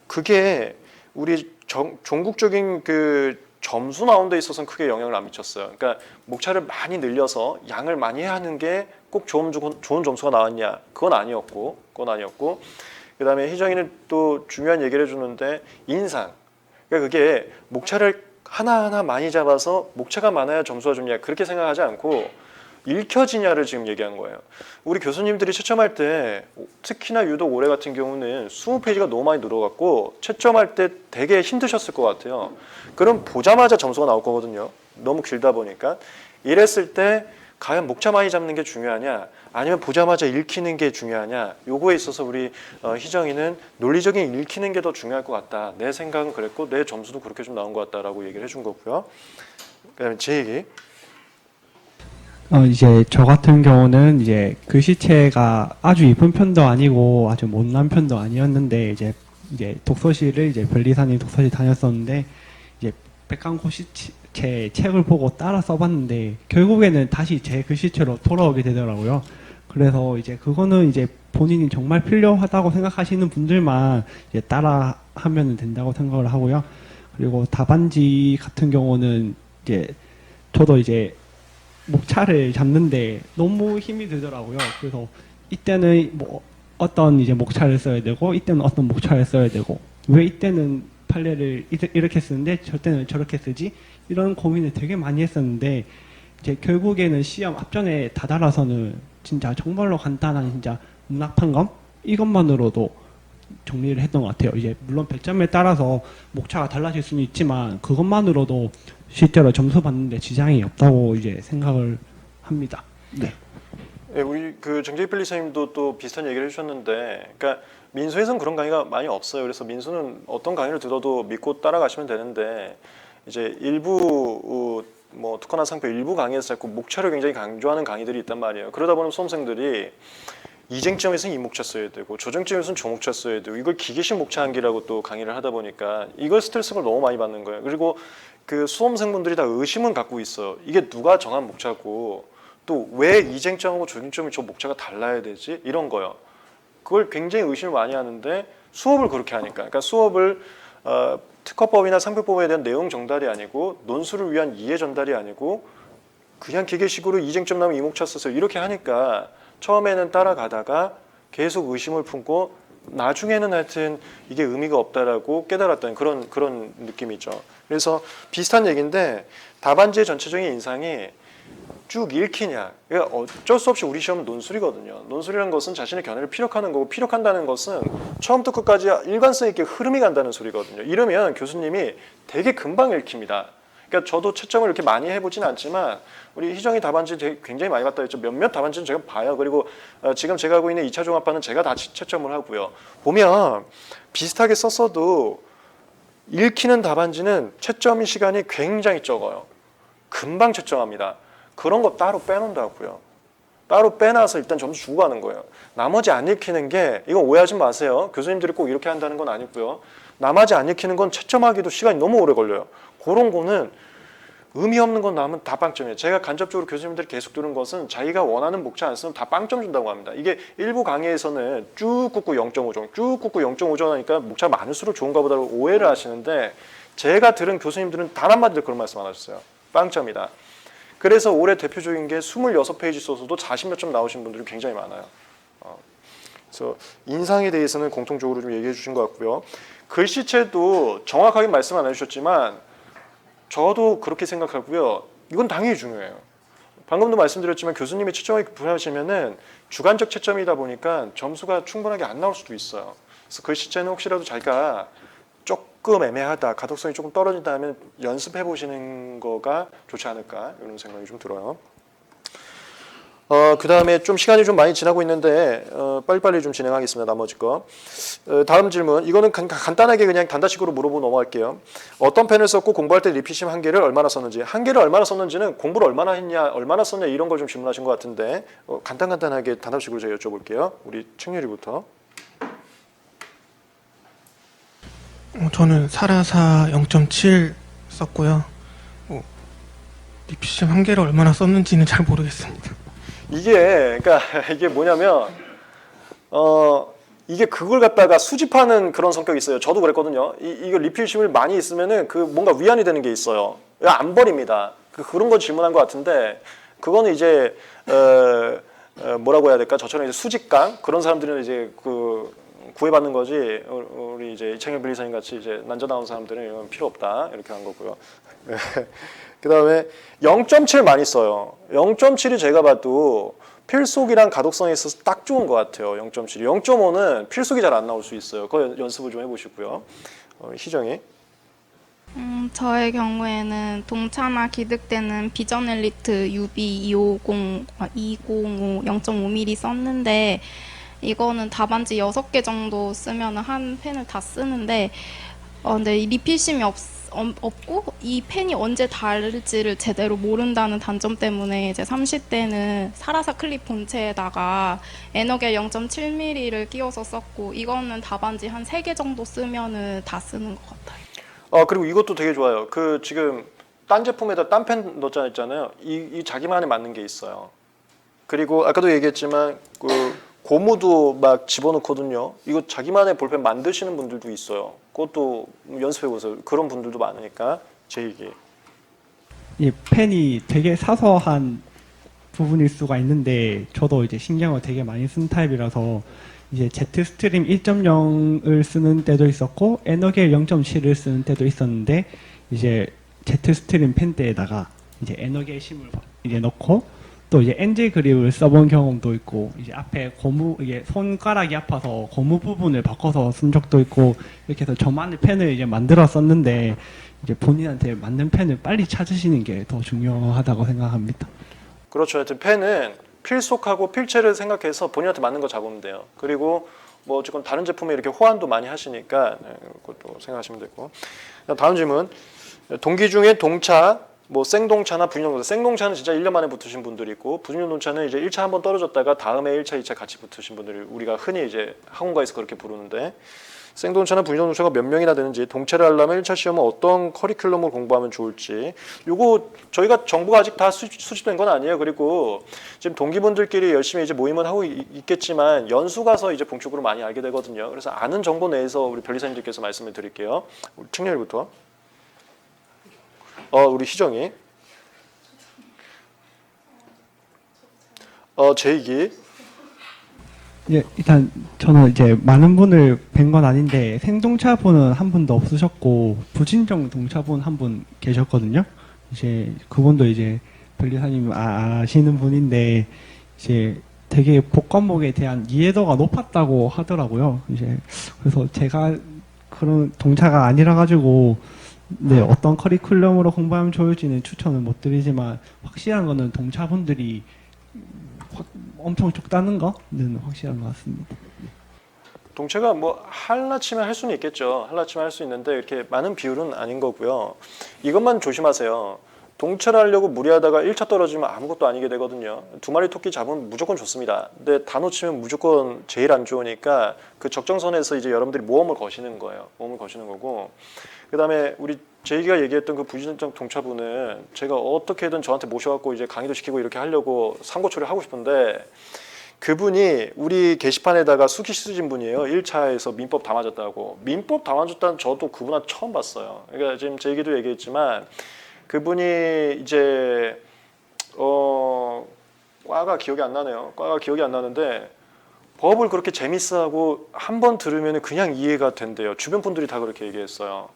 그게 우리 종국적인 그 점수 나오는 데 있어서는 크게 영향을 안 미쳤어요. 그러니까 목차를 많이 늘려서 양을 많이 하는 게 꼭 좋은 점수가 나왔냐? 그건 아니었고, 그 다음에 희정이는 또 중요한 얘기를 해주는데 인상. 그러니까 그게 목차를 하나하나 많이 잡아서 목차가 많아야 점수가 좋냐 그렇게 생각하지 않고 읽혀지냐를 지금 얘기한 거예요. 우리 교수님들이 채점할 때 특히나 유독 올해 같은 경우는 20페이지가 너무 많이 늘어갔고 채점할 때 되게 힘드셨을 것 같아요. 그럼 보자마자 점수가 나올 거거든요. 너무 길다 보니까. 이랬을 때 과연 목차 많이 잡는 게 중요하냐 아니면 보자마자 읽히는 게 중요하냐, 요거에 있어서 우리 희정이는 논리적인 읽히는 게 더 중요할 것 같다. 내 생각은 그랬고 내 점수도 그렇게 좀 나온 것 같다라고 얘기를 해준 거고요. 그다음에 제 얘기. 이제 저 같은 경우는 이제 글씨체가 아주 이쁜 편도 아니고 아주 못난 편도 아니었는데 이제 독서실을 이제 별리사님 독서실 다녔었는데 이제 백강고시체 책을 보고 따라 써봤는데 결국에는 다시 제 글씨체로 돌아오게 되더라고요. 그래서 이제 그거는 이제 본인이 정말 필요하다고 생각하시는 분들만 이제 따라 하면 된다고 생각을 하고요. 그리고 답안지 같은 경우는 이제 저도 이제 목차를 잡는데 너무 힘이 들더라고요. 그래서 이때는 뭐 어떤 이제 목차를 써야 되고 이때는 어떤 목차를 써야 되고 왜 이때는 판례를 이렇게 쓰는데 저때는 저렇게 쓰지? 이런 고민을 되게 많이 했었는데 이제 결국에는 시험 앞전에 다다라서는 진짜 정말로 간단한 진짜 문학판검 이것만으로도 정리를 했던 것 같아요. 이제 물론 배점에 따라서 목차가 달라질 수는 있지만 그것만으로도 실제로 점수 받는데 지장이 없다고 이제 생각을 합니다. 네. 네, 우리 그 정재희 변리사님도 또 비슷한 얘기를 해주셨는데, 그러니까 민소에서는 그런 강의가 많이 없어요. 그래서 민소는 어떤 강의를 들어도 믿고 따라가시면 되는데, 이제 일부 뭐 특허나 상표 일부 강의에서 자꾸 목차를 굉장히 강조하는 강의들이 있단 말이에요. 그러다 보면 수험생들이 이 쟁점에서는 이 목차 써야 되고 저 쟁점에서는 저 목차 써야 되고 이걸 기계식 목차 암기라고 또 강의를 하다 보니까 이걸 스트레스를 너무 많이 받는 거예요. 그리고 그 수험생분들이 다 의심은 갖고 있어요. 이게 누가 정한 목차고 또 왜 이쟁점하고 조쟁점이 저 목차가 달라야 되지? 이런 거요. 그걸 굉장히 의심을 많이 하는데 수업을 그렇게 하니까. 그러니까 수업을 특허법이나 상표법에 대한 내용 전달이 아니고 논술을 위한 이해 전달이 아니고 그냥 기계식으로 이쟁점 나오면 이목차 써서 이렇게 하니까 처음에는 따라가다가 계속 의심을 품고 나중에는 하여튼 이게 의미가 없다라고 깨달았다는 그런 느낌이죠. 그래서 비슷한 얘기인데 답안지의 전체적인 인상이 쭉 읽히냐. 그러니까 어쩔 수 없이 우리 시험은 논술이거든요. 논술이라는 것은 자신의 견해를 피력하는 거고 피력한다는 것은 처음부터 끝까지 일관성 있게 흐름이 간다는 소리거든요. 이러면 교수님이 되게 금방 읽힙니다. 그러니까 저도 채점을 이렇게 많이 해보진 않지만 우리 희정이 답안지 굉장히 많이 봤다 했죠. 몇몇 답안지는 제가 봐요. 그리고 지금 제가 하고 있는 2차 종합반은 제가 다 채점을 하고요. 보면 비슷하게 썼어도 읽히는 답안지는 채점 시간이 굉장히 적어요. 금방 채점합니다. 그런 거 따로 빼놓는다고요. 따로 빼놔서 일단 점수 주고 가는 거예요. 나머지 안 읽히는 게 이건 오해하지 마세요. 교수님들이 꼭 이렇게 한다는 건 아니고요. 나머지 안 읽히는 건 채점하기도 시간이 너무 오래 걸려요. 그런 거는 의미 없는 건 나오면 다 빵점이에요. 제가 간접적으로 교수님들이 계속 들은 것은 자기가 원하는 목차 안 쓰면 다 빵점 준다고 합니다. 이게 일부 강의에서는 쭉 굽고 0.5점, 쭉 굽고 0.5점 하니까 목차 많을수록 좋은가 보다 오해를 하시는데 제가 들은 교수님들은 단 한마디도 그런 말씀 안 하셨어요. 빵점이다. 그래서 올해 대표적인 게 26페이지 써서도 40몇 점 나오신 분들이 굉장히 많아요. 그래서 인상에 대해서는 공통적으로 좀 얘기해 주신 것 같고요. 글씨체도 정확하게 말씀 안 해주셨지만 저도 그렇게 생각하고요. 이건 당연히 중요해요. 방금도 말씀드렸지만 교수님이 채점이 분하시면은 주관적 채점이다 보니까 점수가 충분하게 안 나올 수도 있어요. 그래서 글씨체는 혹시라도 자기가 조금 애매하다, 가독성이 조금 떨어진다 하면 연습해 보시는 거가 좋지 않을까 이런 생각이 좀 들어요. 그 다음에 좀 시간이 좀 많이 지나고 있는데 빨리빨리 좀 진행하겠습니다. 나머지 거. 다음 질문. 이거는 간단하게 그냥 단답식으로 물어보고 넘어갈게요. 어떤 펜을 썼고 공부할 때 리피심 한 개를 얼마나 썼는지. 한 개를 얼마나 썼는지는 공부를 얼마나 했냐, 얼마나 썼냐 이런 걸 좀 질문하신 것 같은데 간단하게 단답식으로 제가 여쭤볼게요. 우리 책유리부터. 저는 사라사 0.7 썼고요. 리피심 한 개를 얼마나 썼는지는 잘 모르겠습니다. 그러니까 이게 뭐냐면 이게 그걸 갖다가 수집하는 그런 성격이 있어요. 저도 그랬거든요. 이거 리필심을 많이 있으면은 그 뭔가 위안이 되는 게 있어요. 안 버립니다. 그런 거 질문한 것 같은데 그거는 이제 뭐라고 해야 될까? 저처럼 이제 수집강 그런 사람들은 이제 구애받는 거지. 우리 이제 이창현 변리사님 같이 이제 난자 나온 사람들은 이건 필요 없다 이렇게 한 거고요. 그 다음에 0.7 많이 써요. 0.7이 제가 봐도 필속이랑 가독성에 있어서 딱 좋은 것 같아요. 0.7이. 0.5는 필속이 잘 안 나올 수 있어요. 그거 연습을 좀 해보시고요. 희정이. 저의 경우에는 동차나 기득되는 비전 엘리트 UB 205 0.5mm 썼는데 이거는 답안지 6개 정도 쓰면 한 펜을 다 쓰는데 근데 리필심이 없고 이 펜이 언제 닳을지를 제대로 모른다는 단점 때문에 이제 30대는 사라사 클립 본체에다가 에너겔 0.7mm를 끼워서 썼고 이거는 답안지 한 3개 정도 쓰면은 다 쓰는 것 같아요. 그리고 이것도 되게 좋아요. 지금 딴 제품에다 딴 펜 넣었잖아요. 이 자기만에 맞는 게 있어요. 그리고 아까도 얘기했지만 고무도 막 집어넣거든요. 이거 자기만의 볼펜 만드시는 분들도 있어요. 그것도 연습해보세요. 그런 분들도 많으니까 제 얘기. 이 펜이 되게 사소한 부분일 수가 있는데 저도 이제 신경을 되게 많이 쓴 타입이라서 이제 Z 스트림 1.0을 쓰는 때도 있었고 에너겔 0.7을 쓰는 때도 있었는데 이제 Z 스트림 펜대에다가 이제 에너겔 심을 이제 넣고 또 이제 엔젤 그립을 써본 경험도 있고 이제 앞에 이게 손가락이 아파서 고무 부분을 바꿔서 쓴 적도 있고 이렇게 해서 저만의 펜을 이제 만들어 썼는데 이제 본인한테 맞는 펜을 빨리 찾으시는 게 더 중요하다고 생각합니다. 그렇죠. 하여튼 펜은 필속하고 필체를 생각해서 본인한테 맞는 거 잡으면 돼요. 그리고 뭐 어쨌건 다른 제품에 이렇게 호환도 많이 하시니까 그것도 생각하시면 되고. 다음 질문. 동기 중에 동차 뭐 생동차나 분유농차, 생동차는 진짜 1년 만에 붙으신 분들이 있고 분유농차는 이제 1차 한번 떨어졌다가 다음에 1차, 2차 같이 붙으신 분들이 우리가 흔히 이제 학원가에서 그렇게 부르는데 생동차나 분리동차가 몇 명이나 되는지, 동체를 하려면 1차 시험은 어떤 커리큘럼을 공부하면 좋을지. 요거 저희가 정보가 아직 다 수집된 건 아니에요. 그리고 지금 동기분들끼리 열심히 이제 모임은 하고 있겠지만 연수 가서 이제 본격적으로 많이 알게 되거든요. 그래서 아는 정보 내에서 우리 변리사님들께서 말씀을 드릴게요. 우리 청년일부터. 우리 희정이. 제이기. 예, 일단 저는 이제 많은 분을 뵌 건 아닌데 생동차분은 한 분도 없으셨고 부진정 동차분 한 분 계셨거든요. 이제 그분도 이제 변리사님 아시는 분인데 이제 되게 복과목에 대한 이해도가 높았다고 하더라고요. 이제 그래서 제가 그런 동차가 아니라 가지고 네, 어떤 커리큘럼으로 공부하면 좋을지는 추천을 못 드리지만 확실한 거는 동차분들이 엄청 적다는 거는 확실한 것 같습니다. 동체가 뭐 할라치면 할 수는 있겠죠. 할라치면 할 수 있는데 이렇게 많은 비율은 아닌 거고요. 이것만 조심하세요. 동체를 하려고 무리하다가 1차 떨어지면 아무것도 아니게 되거든요. 2마리 토끼 잡으면 무조건 좋습니다. 근데 다 놓치면 무조건 제일 안 좋으니까 그 적정선에서 이제 여러분들이 모험을 거시는 거예요. 모험을 거시는 거고. 그다음에 우리 제이가 얘기했던 그 부진정 동차분은 제가 어떻게든 저한테 모셔갖고 이제 강의도 시키고 이렇게 하려고 삼고초를 하고 싶은데 그분이 우리 게시판에다가 수기 쓰신 분이에요. 1차에서 민법 다 맞았다고. 민법 다 맞았다는 저도 그분한테 처음 봤어요. 그러니까 지금 제 얘기도 얘기했지만 그분이 이제 과가 기억이 안 나네요. 과가 기억이 안 나는데 법을 그렇게 재밌어하고 한 번 들으면 그냥 이해가 된대요. 주변 분들이 다 그렇게 얘기했어요.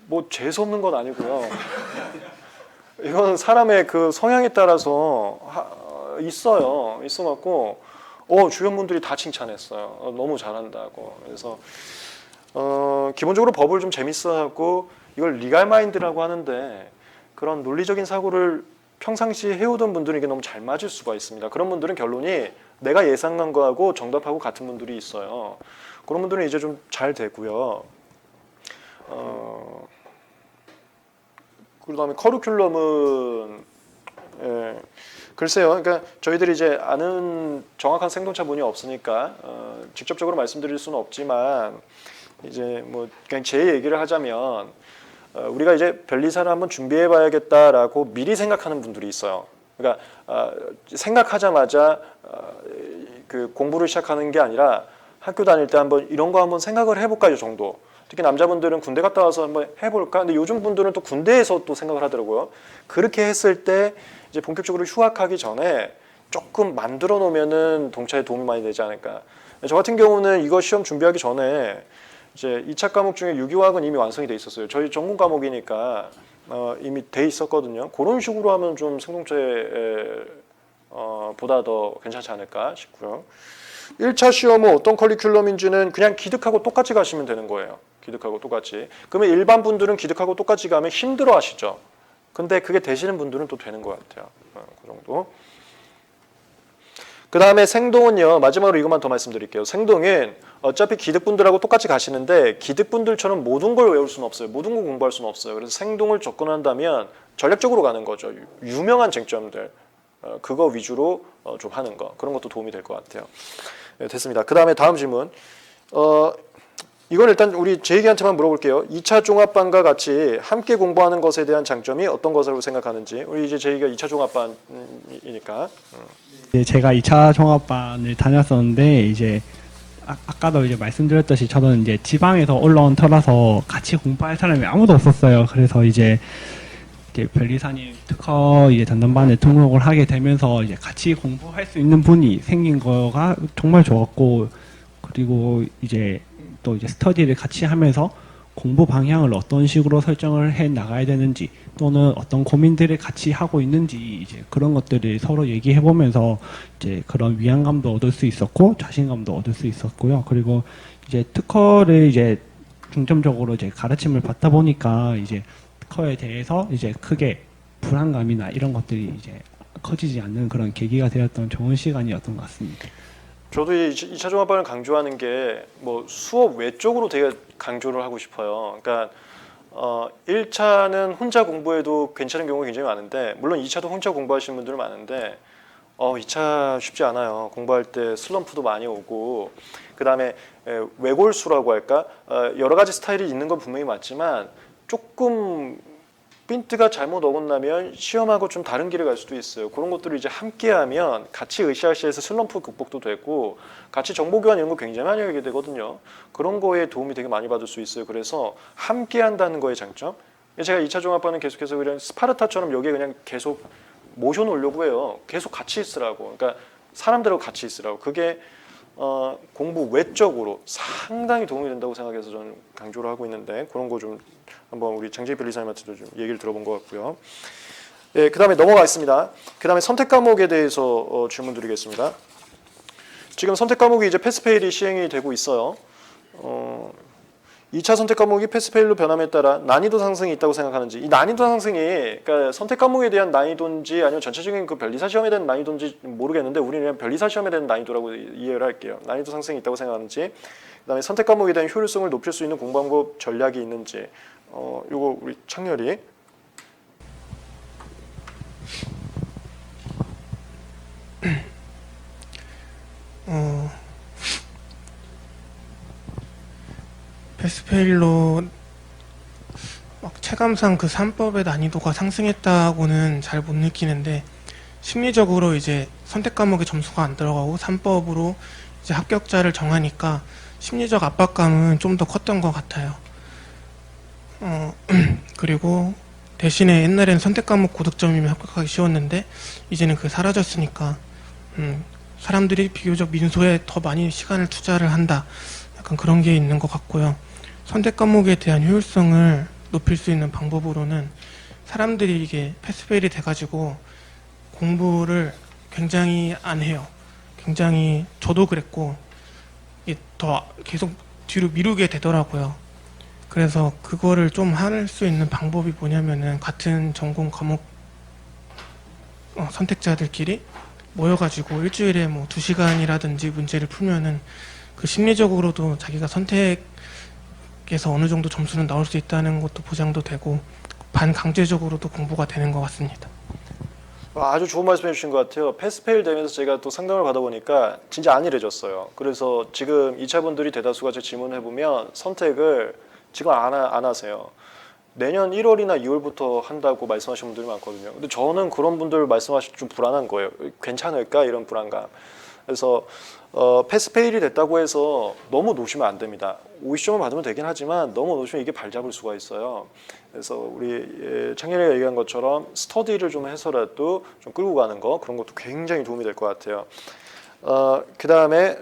뭐 재수 없는 건 아니고요. 이건 사람의 그 성향에 따라서 있어갖고 주변 분들이 다 칭찬했어요. 너무 잘한다고. 그래서 기본적으로 법을 좀 재밌어하고 이걸 리갈 마인드라고 하는데 그런 논리적인 사고를 평상시에 해오던 분들은 이게 너무 잘 맞을 수가 있습니다. 그런 분들은 결론이 내가 예상한 거하고 정답하고 같은 분들이 있어요. 그런 분들은 이제 좀 잘 되고요. 그다음에 커리큘럼은 글쎄요. 그러니까 저희들이 이제 아는 정확한 생동차분이 없으니까 직접적으로 말씀드릴 수는 없지만 이제 뭐 그냥 제 얘기를 하자면 우리가 이제 변리사를 한번 준비해봐야겠다라고 미리 생각하는 분들이 있어요. 그러니까 생각하자마자 그 공부를 시작하는 게 아니라 학교 다닐 때 한번 이런 거 한번 생각을 해볼까 이 정도. 특히 남자분들은 군대 갔다 와서 한번 해볼까. 근데 요즘 분들은 또 군대에서 또 생각을 하더라고요. 그렇게 했을 때 이제 본격적으로 휴학하기 전에 조금 만들어 놓으면은 동차에 도움이 많이 되지 않을까. 저 같은 경우는 이거 시험 준비하기 전에 이제 2차 과목 중에 유기화학은 이미 완성이 돼 있었어요. 저희 전공 과목이니까 이미 돼 있었거든요. 그런 식으로 하면 좀 생동체 보다 더 괜찮지 않을까 싶고요. 1차 시험은 어떤 커리큘럼인지는 그냥 기득하고 똑같이 가시면 되는 거예요. 기득하고 똑같이. 그러면 일반 분들은 기득하고 똑같이 가면 힘들어 하시죠. 근데 그게 되시는 분들은 또 되는 것 같아요. 그 정도. 그 다음에 생동은요. 마지막으로 이것만 더 말씀드릴게요. 생동은 어차피 기득분들하고 똑같이 가시는데 기득분들처럼 모든 걸 외울 수는 없어요. 모든 걸 공부할 수는 없어요. 그래서 생동을 접근한다면 전략적으로 가는 거죠. 유명한 쟁점들. 그거 위주로 좀 하는 거. 그런 것도 도움이 될 것 같아요. 네, 됐습니다. 그 다음에 다음 질문. 이건 일단 우리 제 얘기한테만 물어볼게요. 2차 종합반과 같이 함께 공부하는 것에 대한 장점이 어떤 것으로 생각하는지. 우리 이제 제 얘기가 2차 종합반이니까. 이제 제가 2차 종합반을 다녔었는데 이제 아까도 이제 말씀드렸듯이 저는 이제 지방에서 올라온 터라서 같이 공부할 사람이 아무도 없었어요. 그래서 이제 변리사님 특허 이제 전담반에 등록을 하게 되면서 이제 같이 공부할 수 있는 분이 생긴 거가 정말 좋았고, 그리고 이제 또 이제 스터디를 같이 하면서 공부 방향을 어떤 식으로 설정을 해 나가야 되는지 또는 어떤 고민들을 같이 하고 있는지 이제 그런 것들을 서로 얘기해 보면서 이제 그런 위안감도 얻을 수 있었고 자신감도 얻을 수 있었고요. 그리고 이제 특허를 이제 중점적으로 이제 가르침을 받다 보니까 이제 특허에 대해서 이제 크게 불안감이나 이런 것들이 이제 커지지 않는 그런 계기가 되었던 좋은 시간이었던 것 같습니다. 저도 이 2차 종합반을 강조하는 게 뭐 수업 외적으로 되게 강조를 하고 싶어요. 그러니까 1차는 혼자 공부해도 괜찮은 경우가 굉장히 많은데 물론 2차도 혼자 공부하시는 분들은 많은데 2차 쉽지 않아요. 공부할 때 슬럼프도 많이 오고 그다음에 외골수라고 할까? 여러 가지 스타일이 있는 건 분명히 맞지만 조금 핀트가 잘못 어긋나면 시험하고 좀 다른 길을 갈 수도 있어요. 그런 것들을 이제 함께하면 같이 으쌰으쌰해서 슬럼프 극복도 되고 같이 정보 교환 이런 거 굉장히 많이 하게 되거든요. 그런 거에 도움이 되게 많이 받을 수 있어요. 그래서 함께한다는 거의 장점. 제가 2차 종합반은 계속해서 그냥 스파르타처럼 여기에 그냥 계속 모셔놓으려고 해요. 계속 같이 있으라고. 그러니까 사람들하고 같이 있으라고. 그게 공부 외적으로 상당히 도움이 된다고 생각해서 저는 강조를 하고 있는데 그런 거 좀 한번 우리 장재희 변리사님한테도 좀 얘기를 들어본 것 같고요. 예, 그 다음에 넘어가겠습니다. 그 다음에 선택 과목에 대해서 질문 드리겠습니다. 지금 선택 과목이 이제 패스페일이 시행이 되고 있어요. 2차 선택 과목이 패스페일로 변함에 따라 난이도 상승이 있다고 생각하는지, 이 난이도 상승이 그러니까 선택 과목에 대한 난이도인지 아니면 전체적인 그 변리사 시험에 대한 난이도인지 모르겠는데 우리는 그냥 변리사 시험에 대한 난이도라고 이해를 할게요. 난이도 상승이 있다고 생각하는지, 그다음에 선택 과목에 대한 효율성을 높일 수 있는 공부 방법 전략이 있는지, 요거 우리 창렬이. 패스페일로 막 체감상 그 3법의 난이도가 상승했다고는 잘 못 느끼는데 심리적으로 이제 선택 과목에 점수가 안 들어가고 3법으로 이제 합격자를 정하니까 심리적 압박감은 좀 더 컸던 것 같아요. 그리고 대신에 옛날에는 선택 과목 고득점이면 합격하기 쉬웠는데 이제는 그게 사라졌으니까 사람들이 비교적 민소에 더 많이 시간을 투자를 한다. 약간 그런 게 있는 것 같고요. 선택 과목에 대한 효율성을 높일 수 있는 방법으로는 사람들이 이게 패스페일이 돼가지고 공부를 굉장히 안 해요. 굉장히 저도 그랬고 이게 더 계속 뒤로 미루게 되더라고요. 그래서 그거를 좀 할 수 있는 방법이 뭐냐면은 같은 전공 과목 선택자들끼리 모여가지고 일주일에 뭐 2시간이라든지 문제를 풀면은 그 심리적으로도 자기가 선택에서 어느 정도 점수는 나올 수 있다는 것도 보장도 되고 반강제적으로도 공부가 되는 것 같습니다. 아주 좋은 말씀 해주신 것 같아요. 패스페일 되면서 제가 또 상담을 받아보니까 진짜 안일해졌어요. 그래서 지금 2차 분들이 대다수가 제 질문해보면 선택을 지금 안 하세요. 내년 1월이나 2월부터 한다고 말씀하시는 분들이 많거든요. 근데 저는 그런 분들 말씀하실 좀 불안한 거예요. 괜찮을까? 이런 불안감. 그래서 패스페일이 됐다고 해서 너무 놓으시면 안 됩니다. 오이시험을 받으면 되긴 하지만 너무 놓으시면 이게 발 잡을 수가 있어요. 그래서 우리 창렬이가 얘기한 것처럼 스터디를 좀 해서라도 좀 끌고 가는 거, 그런 것도 굉장히 도움이 될 것 같아요. 그 다음에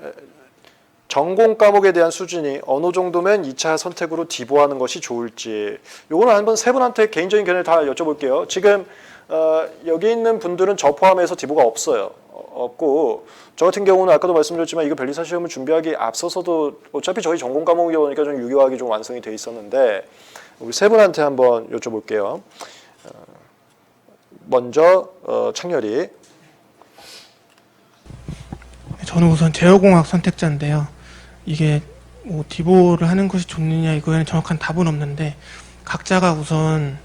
전공 과목에 대한 수준이 어느 정도면 2차 선택으로 디보하는 것이 좋을지, 요거는 한번 세 분한테 개인적인 견해를 다 여쭤볼게요. 지금 여기 있는 분들은 저 포함해서 디보가 없어요. 없고, 저 같은 경우는 아까도 말씀드렸지만 이거 변리사 시험을 준비하기 앞서서도 어차피 저희 전공 과목이다 보니까 좀 유효하게 좀 완성이 돼 있었는데, 우리 세 분한테 한번 여쭤볼게요. 먼저 창렬이. 저는 우선 제어공학 선택자인데요. 이게 뭐 디보를 하는 것이 좋느냐 이거에는 정확한 답은 없는데 각자가 우선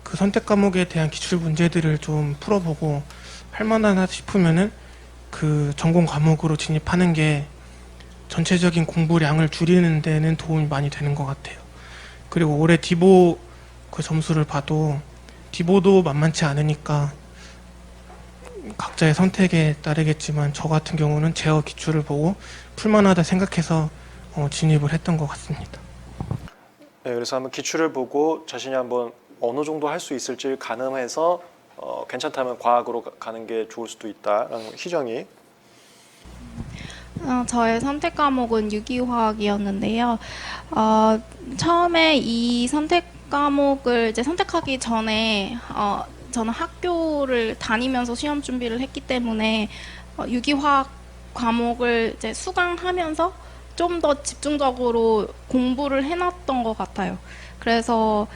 그 선택 과목에 대한 기출 문제들을 좀 풀어보고 할만하다 싶으면은 그 전공 과목으로 진입하는 게 전체적인 공부량을 줄이는 데는 도움이 많이 되는 것 같아요. 그리고 올해 디보 그 점수를 봐도 디보도 만만치 않으니까 각자의 선택에 따르겠지만 저 같은 경우는 제어 기출을 보고 풀만하다 생각해서 진입을 했던 것 같습니다. 네, 그래서 한번 기출을 보고 자신이 한번 어느 정도 할 수 있을지 가늠해서 괜찮다면 과학으로 가는 게 좋을 수도 있다라는 희정이. 저의 선택 과목은 유기화학이었는데요. 처음에 이 선택 과목을 이제 선택하기 전에 저는 학교를 다니면서 시험 준비를 했기 때문에 유기화학 과목을 이제 수강하면서 좀 더 집중적으로 공부를 해놨던 것 같아요. 그래서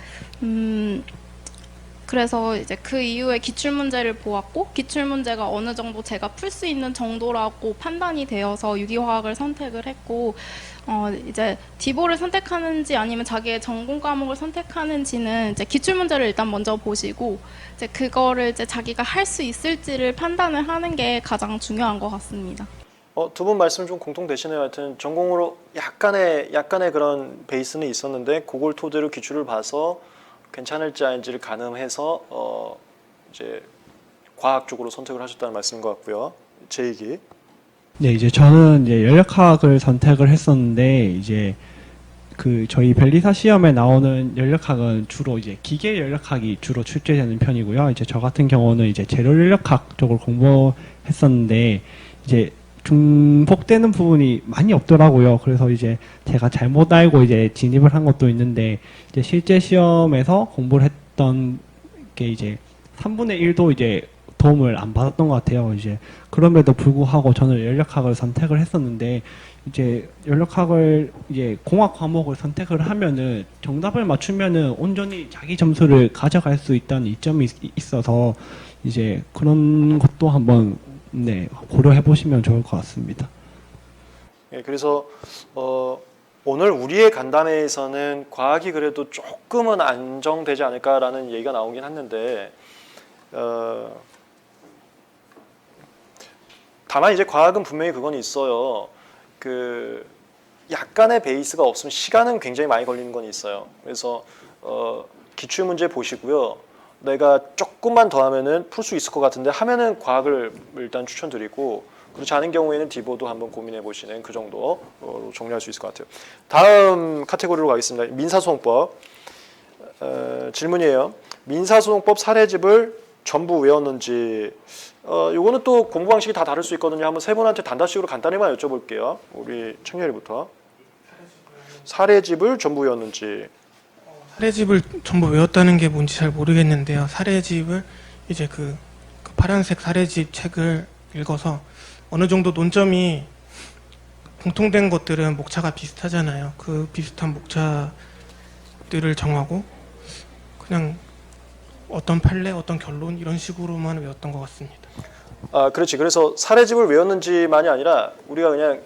그래서 이제 그 이후에 기출 문제를 보았고 기출 문제가 어느 정도 제가 풀 수 있는 정도라고 판단이 되어서 유기화학을 선택을 했고 이제 디보를 선택하는지 아니면 자기의 전공 과목을 선택하는지는 이제 기출 문제를 일단 먼저 보시고 이제 그거를 이제 자기가 할 수 있을지를 판단을 하는 게 가장 중요한 것 같습니다. 두 분 말씀 좀 공통되시네요. 하여튼 전공으로 약간의 그런 베이스는 있었는데 그걸 토대로 기출을 봐서 괜찮을지 아닌지를 가늠해서 이제 과학 쪽으로 선택을 하셨다는 말씀인 것 같고요. 제 얘기. 네, 이제 저는 이제 연력학을 선택을 했었는데 이제 그 저희 벨리사 시험에 나오는 연력학은 주로 이제 기계 연력학이 주로 출제되는 편이고요. 이제 저 같은 경우는 이제 재료 연력학 쪽을 공부했었는데 이제 중복되는 부분이 많이 없더라고요. 그래서 이제 제가 잘못 알고 이제 진입을 한 것도 있는데 이제 실제 시험에서 공부를 했던 게 이제 3분의 1도 이제 도움을 안 받았던 것 같아요. 이제 그럼에도 불구하고 저는 연력학을 선택을 했었는데 이제 연력학을 이제 공학 과목을 선택을 하면은 정답을 맞추면은 온전히 자기 점수를 가져갈 수 있다는 이점이 있어서 이제 그런 것도 한번 네, 고려해 보시면 좋을 것 같습니다. 예, 그래서 오늘 우리의 간담회에서는 과학이 그래도 조금은 안정되지 않을까라는 얘기가 나오긴 했는데 다만 이제 과학은 분명히 그건 있어요. 그 약간의 베이스가 없으면 시간은 굉장히 많이 걸리는 건 있어요. 그래서 기출 문제 보시고요. 내가 조금만 더 하면은 풀 수 있을 것 같은데 하면은 과학을 일단 추천드리고 그렇지 않은 경우에는 디보도 한번 고민해 보시는 그 정도로 정리할 수 있을 것 같아요. 다음 카테고리로 가겠습니다. 민사소송법 질문이에요. 민사소송법 사례집을 전부 외웠는지 요거는 또 공부 방식이 다 다를 수 있거든요. 한번 세 분한테 단답식으로 간단히만 여쭤볼게요. 우리 청렬이부터. 사례집을 전부 외웠는지. 사례집을 전부 외웠다는 게 뭔지 잘 모르겠는데요. 사례집을 이제 그 파란색 사례집 책을 읽어서 어느 정도 논점이 공통된 것들은 목차가 비슷하잖아요. 그 비슷한 목차들을 정하고 그냥 어떤 판례, 어떤 결론 이런 식으로만 외웠던 것 같습니다. 그렇지. 그래서 사례집을 외웠는지만이 아니라 우리가 그냥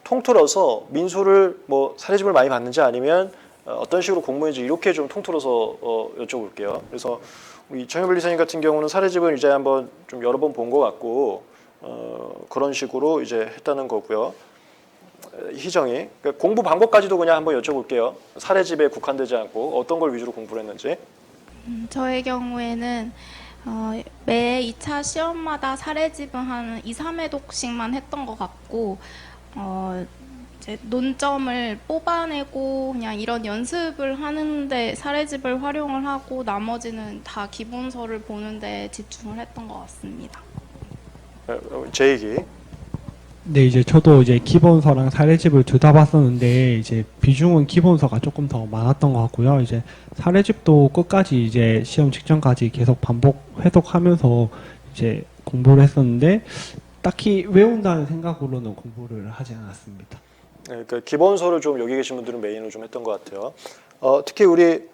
통틀어서 민소를 뭐 사례집을 많이 봤는지 아니면 어떤 식으로 공부했는지 이렇게 좀 통틀어서 여쭤볼게요. 그래서 우리 정혜블 리사님 같은 경우는 사례집을 이제 한번 좀 여러 번 본 것 같고 그런 식으로 이제 했다는 거고요. 희정이 그러니까 공부 방법까지도 그냥 한번 여쭤볼게요. 사례집에 국한되지 않고 어떤 걸 위주로 공부를 했는지. 저의 경우에는 매 2차 시험마다 사례집은 한 2, 3회독씩만 했던 것 같고 이제 논점을 뽑아내고 그냥 이런 연습을 하는데 사례집을 활용을 하고 나머지는 다 기본서를 보는데 집중을 했던 것 같습니다. 제 얘기. 네, 이제 저도 이제 기본서랑 사례집을 둘 다 봤었는데 이제 비중은 기본서가 조금 더 많았던 것 같고요. 이제 사례집도 끝까지 이제 시험 직전까지 계속 반복 회독하면서 이제 공부를 했었는데 딱히 외운다는 생각으로는 공부를 하지 않았습니다. 네, 그러니까 기본서를 좀 여기 계신 분들은 메인으로 좀 했던 것 같아요. 특히 우리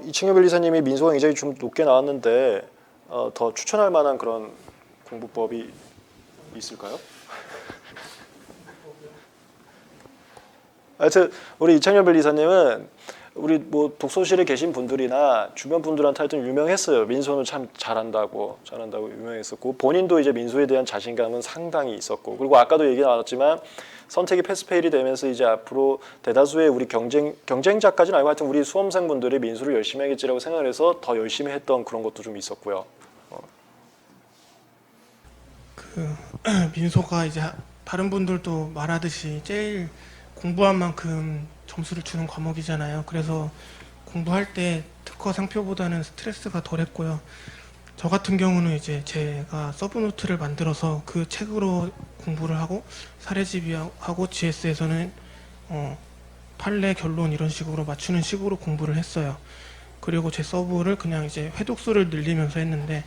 이청현 변리사님이 민소가 굉장히 좀 높게 나왔는데 더 추천할 만한 그런 공부법이 있을까요? 하여튼 우리 이청현 변리사님은 우리 뭐 독서실에 계신 분들이나 주변 분들한테 하여튼 유명했어요. 민소는 참 잘한다고 유명했었고 본인도 이제 민소에 대한 자신감은 상당히 있었고 그리고 아까도 얘기 나왔지만 선택이 패스페일이 되면서 이제 앞으로 대다수의 우리 경쟁자까지는 아니고 하여튼 우리 수험생분들이 민소를 열심히 하겠지라고 생각을 해서 더 열심히 했던 그런 것도 좀 있었고요. 민소가 이제 다른 분들도 말하듯이 제일 공부한 만큼 점수를 주는 과목이잖아요. 그래서 공부할 때 특허 상표보다는 스트레스가 덜했고요. 저 같은 경우는 이제 제가 서브노트를 만들어서 그 책으로 공부를 하고 사례집하고 GS에서는 판례, 결론 이런 식으로 맞추는 식으로 공부를 했어요. 그리고 제 서브를 그냥 이제 회독수를 늘리면서 했는데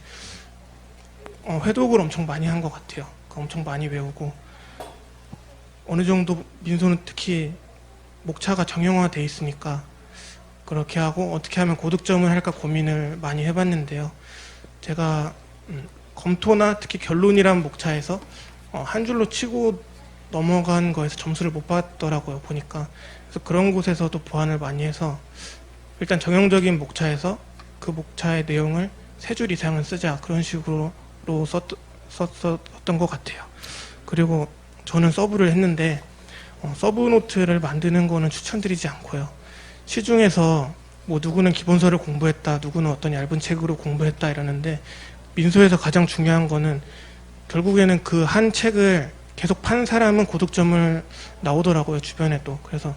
회독을 엄청 많이 한 것 같아요. 엄청 많이 외우고 어느 정도 민소는 특히 목차가 정형화돼 있으니까 그렇게 하고 어떻게 하면 고득점을 할까 고민을 많이 해봤는데요. 제가 검토나 특히 결론이란 목차에서 한 줄로 치고 넘어간 거에서 점수를 못 받더라고요, 보니까. 그래서 그런 곳에서도 보완을 많이 해서 일단 정형적인 목차에서 그 목차의 내용을 3줄 이상은 쓰자, 그런 식으로 썼던 것 같아요. 그리고 저는 서브를 했는데 서브 노트를 만드는 거는 추천드리지 않고요. 시중에서 뭐 누구는 기본서를 공부했다, 누구는 어떤 얇은 책으로 공부했다 이러는데, 민소에서 가장 중요한 거는 결국에는 그 한 책을 계속 판 사람은 고득점을 나오더라고요, 주변에도. 그래서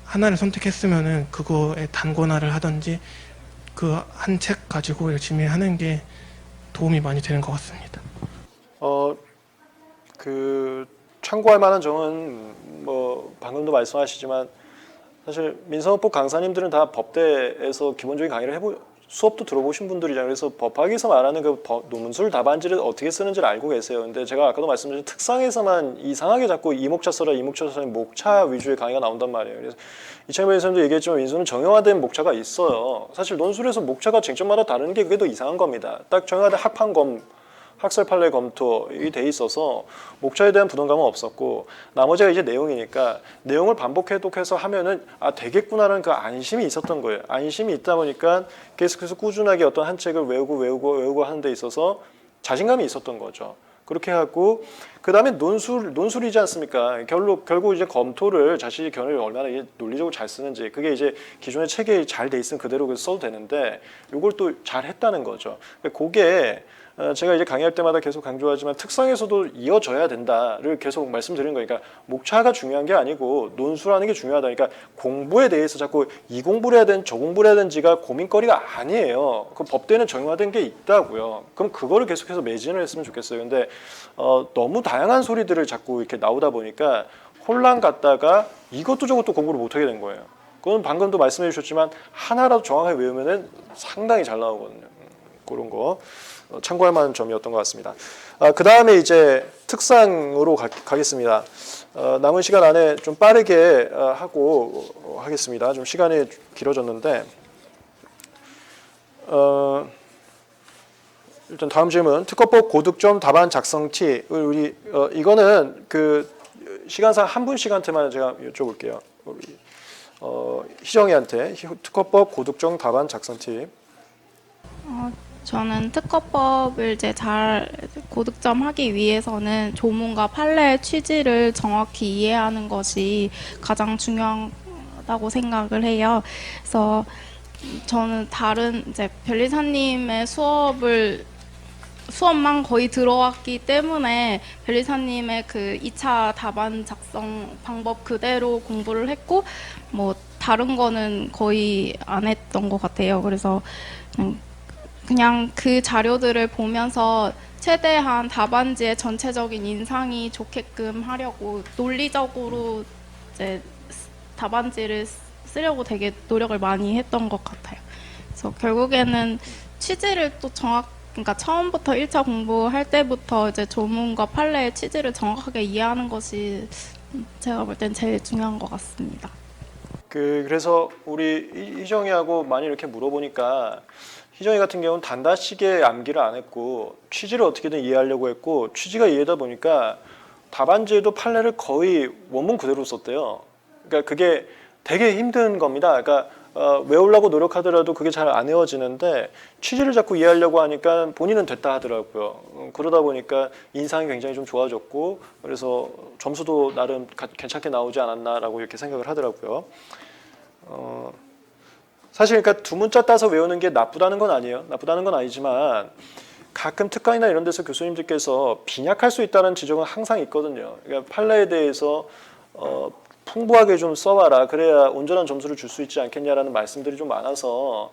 하나를 선택했으면은 그거에 단권화를 하든지 그 한 책 가지고 열심히 하는 게 도움이 많이 되는 것 같습니다. 그 참고할 만한 점은 뭐 방금도 말씀하시지만 사실 민사법부 강사님들은 다 법대에서 기본적인 강의를 수업도 들어보신 분들이잖아요. 그래서 법학에서 말하는 그 논술 답안지를 어떻게 쓰는지를 알고 계세요. 근데 제가 아까도 말씀드린 특상에서만 이상하게 자꾸 이목차 써라, 이목차 써라, 목차 위주의 강의가 나온단 말이에요. 그래서 이창민 선생님도 얘기했지만 민소는 정형화된 목차가 있어요. 사실 논술에서 목차가 쟁점마다 다른 게 그게 더 이상한 겁니다. 딱 정형화된 학설 판례 검토이 돼 있어서 목차에 대한 부담감은 없었고, 나머지가 이제 내용이니까 내용을 반복 해독해서 하면은 되겠구나라는 그 안심이 있었던 거예요. 안심이 있다 보니까 계속해서 꾸준하게 어떤 한 책을 외우고 하는 데 있어서 자신감이 있었던 거죠. 그렇게 하고 그 다음에 논술이지 않습니까? 결국 이제 검토를 자신이 견해를 얼마나 논리적으로 잘 쓰는지, 그게 이제 기존의 책에 잘 돼 있으면 그대로 써도 되는데 이걸 또 잘 했다는 거죠. 그게 제가 이제 강의할 때마다 계속 강조하지만 특성에서도 이어져야 된다를 계속 말씀드리는 거니까, 목차가 중요한 게 아니고 논술하는 게 중요하다. 그러니까 공부에 대해서 자꾸 이 공부를 해야 되는 저 공부를 해야 되는지가 고민거리가 아니에요. 그 법대는 정형화된 게 있다고요. 그럼 그거를 계속해서 매진을 했으면 좋겠어요. 근데 너무 다양한 소리들을 자꾸 이렇게 나오다 보니까 혼란 갖다가 이것도 저것도 공부를 못하게 된 거예요. 그건 방금도 말씀해 주셨지만 하나라도 정확하게 외우면은 상당히 잘 나오거든요. 그런 거 참고할 만한 점이었던 것 같습니다. 그 다음에 이제 특상으로 가겠습니다. 남은 시간 안에 좀 빠르게 하고 하겠습니다. 좀 시간이 길어졌는데 일단 다음 질문, 특허법 고득점 답안 작성 티. 우리 이거는 그 시간상 한 분씩한테만 제가 여쭤볼게요. 우리 희정이한테 특허법 고득점 답안 작성 팁. 저는 특허법을 이제 잘 고득점하기 위해서는 조문과 판례의 취지를 정확히 이해하는 것이 가장 중요하다고 생각을 해요. 그래서 저는 다른 이제 변리사님의 수업만 거의 들어왔기 때문에 변리사님의 그 2차 답안 작성 방법 그대로 공부를 했고, 뭐 다른 거는 거의 안 했던 것 같아요. 그래서 그냥 그 자료들을 보면서 최대한 답안지의 전체적인 인상이 좋게끔 하려고 논리적으로 이제 답안지를 쓰려고 되게 노력을 많이 했던 것 같아요. 그래서 결국에는 취지를 또 그러니까 처음부터 1차 공부할 때부터 이제 조문과 판례의 취지를 정확하게 이해하는 것이 제가 볼 땐 제일 중요한 것 같습니다. 그래서 우리 희정이하고 많이 이렇게 물어보니까 희정이 같은 경우는 단다시게 암기를 안 했고 취지를 어떻게든 이해하려고 했고, 취지가 이해다 보니까 답안지에도 판례를 거의 원문 그대로 썼대요. 그러니까 그게 되게 힘든 겁니다. 그러니까 외우려고 노력하더라도 그게 잘 안 외워지는데 취지를 자꾸 이해하려고 하니까 본인은 됐다 하더라고요. 그러다 보니까 인상이 굉장히 좀 좋아졌고, 그래서 점수도 나름 괜찮게 나오지 않았나라고 이렇게 생각을 하더라고요. 사실 그러니까 두 문자 따서 외우는 게 나쁘다는 건 아니에요. 나쁘다는 건 아니지만 가끔 특강이나 이런 데서 교수님들께서 빈약할 수 있다는 지적은 항상 있거든요. 그러니까 판례에 대해서 풍부하게 좀 써봐라, 그래야 온전한 점수를 줄 수 있지 않겠냐라는 말씀들이 좀 많아서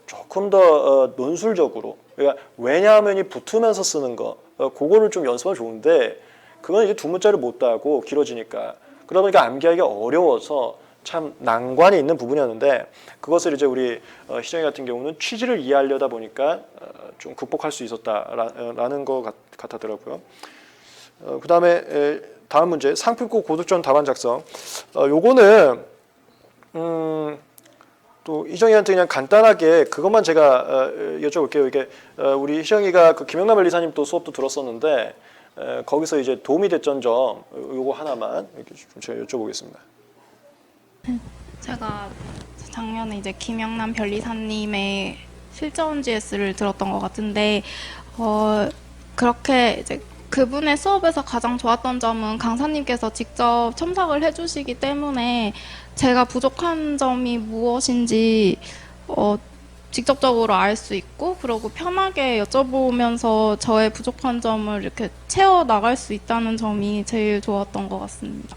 조금 더 논술적으로, 그러니까 왜냐하면이 붙으면서 쓰는 거, 그거를 좀 연습하면 좋은데 그건 이제 두 문자를 못 따고 길어지니까, 그러다 보니까 암기하기가 어려워서 참 난관이 있는 부분이었는데, 그것을 이제 우리 희정이 같은 경우는 취지를 이해하려다 보니까 좀 극복할 수 있었다라는 것 같았더라고요. 그 다음에 다음 문제, 상품권 고득점 답안 작성. 요거는 또 희정이한테 그냥 간단하게 그것만 제가 여쭤볼게요. 이게 우리 희정이가 그 김영남 변리사님 또 수업도 들었었는데 거기서 이제 도움이 됐던 점 요거 하나만 이렇게 좀 제가 여쭤보겠습니다. 제가 작년에 이제 김영남 변리사님의 실전 GS를 들었던 것 같은데 그렇게 이제 그분의 수업에서 가장 좋았던 점은 강사님께서 직접 첨삭을 해주시기 때문에 제가 부족한 점이 무엇인지 직접적으로 알 수 있고 그리고 편하게 여쭤보면서 저의 부족한 점을 이렇게 채워 나갈 수 있다는 점이 제일 좋았던 것 같습니다.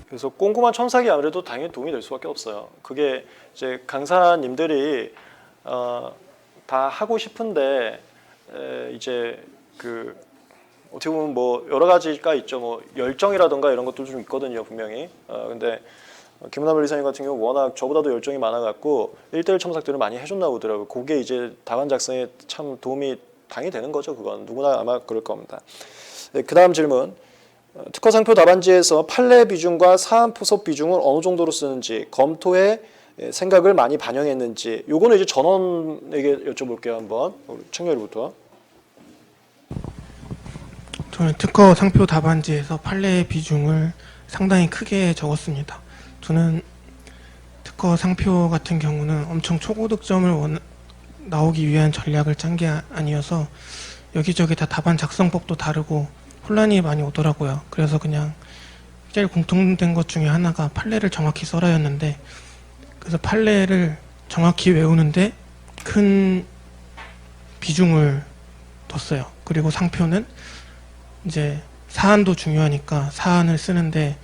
그래서 꼼꼼한 첨삭이 아무래도 당연히 도움이 될 수밖에 없어요. 그게 이제 강사님들이 다 하고 싶은데 이제 그 어떻게 보면 뭐 여러 가지가 있죠. 뭐 열정이라던가 이런 것도 좀 있거든요, 분명히. 근데 김은하 변리사님 같은 경우 워낙 저보다도 열정이 많아갖고 1대1 첨삭들을 많이 해줬나 보더라고요. 그게 이제 답안 작성에 참 도움이 당연히 되는 거죠. 그건 누구나 아마 그럴 겁니다. 네, 그 다음 질문. 특허 상표 답안지에서 판례 비중과 사안 포섭 비중을 어느 정도로 쓰는지 검토에 생각을 많이 반영했는지 요거는 이제 전원에게 여쭤볼게요. 한번 우리 청렬이부터. 저는 특허 상표 답안지에서 판례 비중을 상당히 크게 적었습니다. 저는 특허 상표 같은 경우는 엄청 초고득점을 나오기 위한 전략을 짠 게 아니어서 여기저기 다 답안 작성법도 다르고 혼란이 많이 오더라고요. 그래서 그냥 제일 공통된 것 중에 하나가 판례를 정확히 써라였는데 그래서 판례를 정확히 외우는데 큰 비중을 뒀어요. 그리고 상표는 이제 사안도 중요하니까 사안을 쓰는데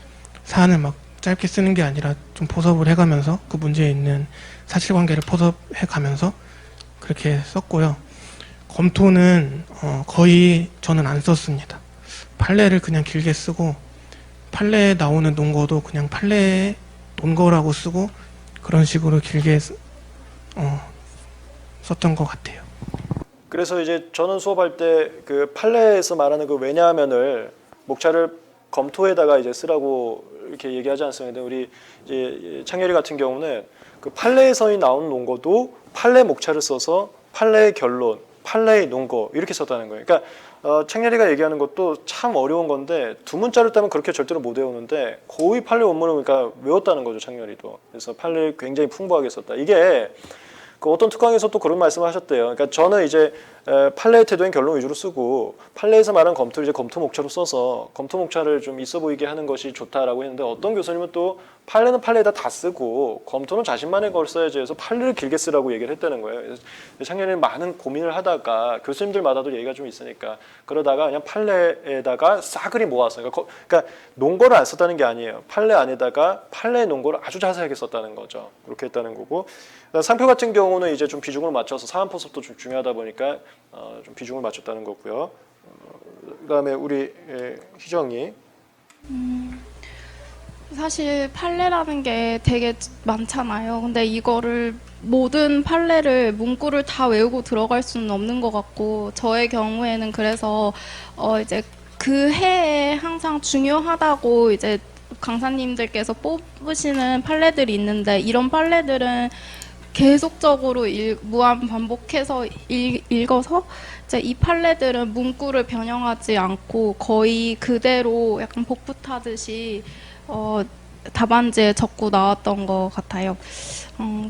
사안을 막 짧게 쓰는 게 아니라 좀 포섭을 해가면서 그 문제에 있는 사실관계를 포섭해가면서 그렇게 썼고요. 검토는 거의 저는 안 썼습니다. 판례를 그냥 길게 쓰고 판례에 나오는 논거도 그냥 판례에 논거라고 쓰고 그런 식으로 길게 썼던 것 같아요. 그래서 이제 저는 수업할 때 그 판례에서 말하는 그 왜냐하면을 목차를 검토에다가 이제 쓰라고 이렇게 얘기하지 않습니다. 우리 이제 창렬이 같은 경우는 그 판례에서 나오는 논거도 판례 목차를 써서 판례의 결론, 판례의 논거 이렇게 썼다는 거예요. 그러니까 창렬이가 얘기하는 것도 참 어려운 건데 두 문자를 따면 그렇게 절대로 못 외우는데 거의 판례 원문을 그러니까 외웠다는 거죠, 창렬이도. 그래서 판례를 굉장히 풍부하게 썼다. 이게 그 어떤 특강에서 또 그런 말씀을 하셨대요. 그러니까 저는 이제 판례의 태도인 결론 위주로 쓰고 판례에서 말한 검토를 이제 검토 목차로 써서 검토 목차를 좀 있어 보이게 하는 것이 좋다라고 했는데 어떤 교수님은 또 판례는 판례에다 다 쓰고 검토는 자신만의 걸 써야지 해서 판례를 길게 쓰라고 얘기를 했다는 거예요. 그래서 작년에 많은 고민을 하다가 교수님들마다도 얘기가 좀 있으니까 그러다가 그냥 판례에다가 싸그리 모아서 그러니까 논거를 안 썼다는 게 아니에요. 판례 안에다가 판례 논거를 아주 자세하게 썼다는 거죠. 그렇게 했다는 거고 상표 같은 경우는 이제 좀 비중을 맞춰서 사안 포섭도 좀 중요하다 보니까 좀 비중을 맞췄다는 거고요. 그다음에 우리 희정이 사실 판례라는 게 되게 많잖아요. 근데 이거를 모든 판례를 문구를 다 외우고 들어갈 수는 없는 것 같고 저의 경우에는 그래서 이제 그 해에 항상 중요하다고 이제 강사님들께서 뽑으시는 판례들이 있는데 이런 판례들은 계속적으로 무한 반복해서 읽어서 이제 이 판례들은 문구를 변형하지 않고 거의 그대로 약간 복붙 하듯이 답안지에 적고 나왔던 것 같아요.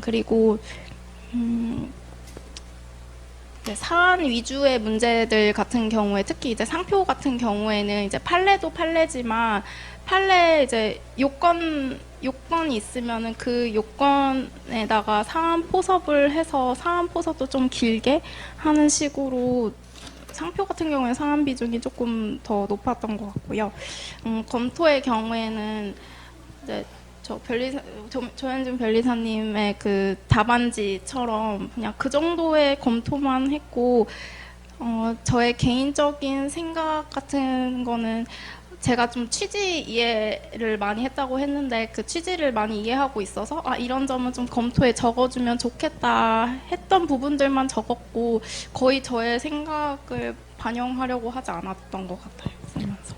그리고 사안 위주의 문제들 같은 경우에 특히 이제 상표 같은 경우에는 이제 판례도 판례지만 판례 이제 요건이 있으면은 그 요건에다가 사안 포섭을 해서 사안 포섭도 좀 길게 하는 식으로 상표 같은 경우에 사안 비중이 조금 더 높았던 것 같고요. 검토의 경우에는 이제 조현준 변리사님의 그 답안지처럼 그냥 그 정도의 검토만 했고 저의 개인적인 생각 같은 거는 제가 좀 취지 이해를 많이 했다고 했는데 그 취지를 많이 이해하고 있어서 이런 점은 좀 검토에 적어주면 좋겠다 했던 부분들만 적었고 거의 저의 생각을 반영하려고 하지 않았던 것 같아요. 쓰면서.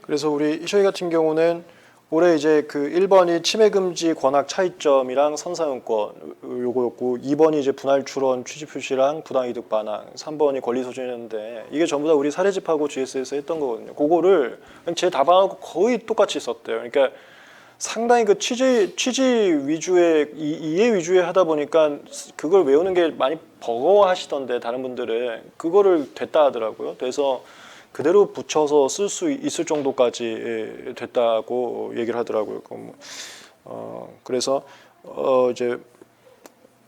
그래서 우리 이셔희 같은 경우는 올해 이제 그 1번이 침해 금지 권학 차이점이랑 선사용권 요거였고 2번이 이제 분할 출원 취지 표시랑 부당 이득 반항, 3번이 권리 소진이었는데 이게 전부 다 우리 사례집하고 GS에서 했던 거거든요. 그거를 제 답안하고 거의 똑같이 썼대요. 그러니까 상당히 그 취지 위주의 이해 위주의 하다 보니까 그걸 외우는 게 많이 버거워하시던데 다른 분들은 그거를 됐다 하더라고요. 그래서 그대로 붙여서 쓸 수 있을 정도까지 됐다고 얘기를 하더라고요. 그래서 이제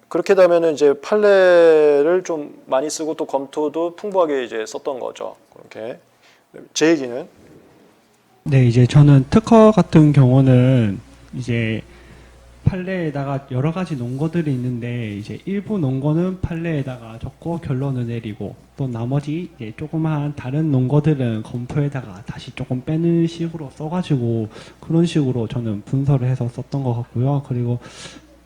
그렇게 되면은 이제 판례를 좀 많이 쓰고 또 검토도 풍부하게 이제 썼던 거죠. 그렇게 제 얘기는 네, 이제 저는 특허 같은 경우는 이제 판례에다가 여러 가지 논거들이 있는데 이제 일부 논거는 판례에다가 적고 결론을 내리고 또 나머지 이제 조그마한 다른 논거들은 검토에다가 다시 조금 빼는 식으로 써가지고 그런 식으로 저는 분석을 해서 썼던 것 같고요. 그리고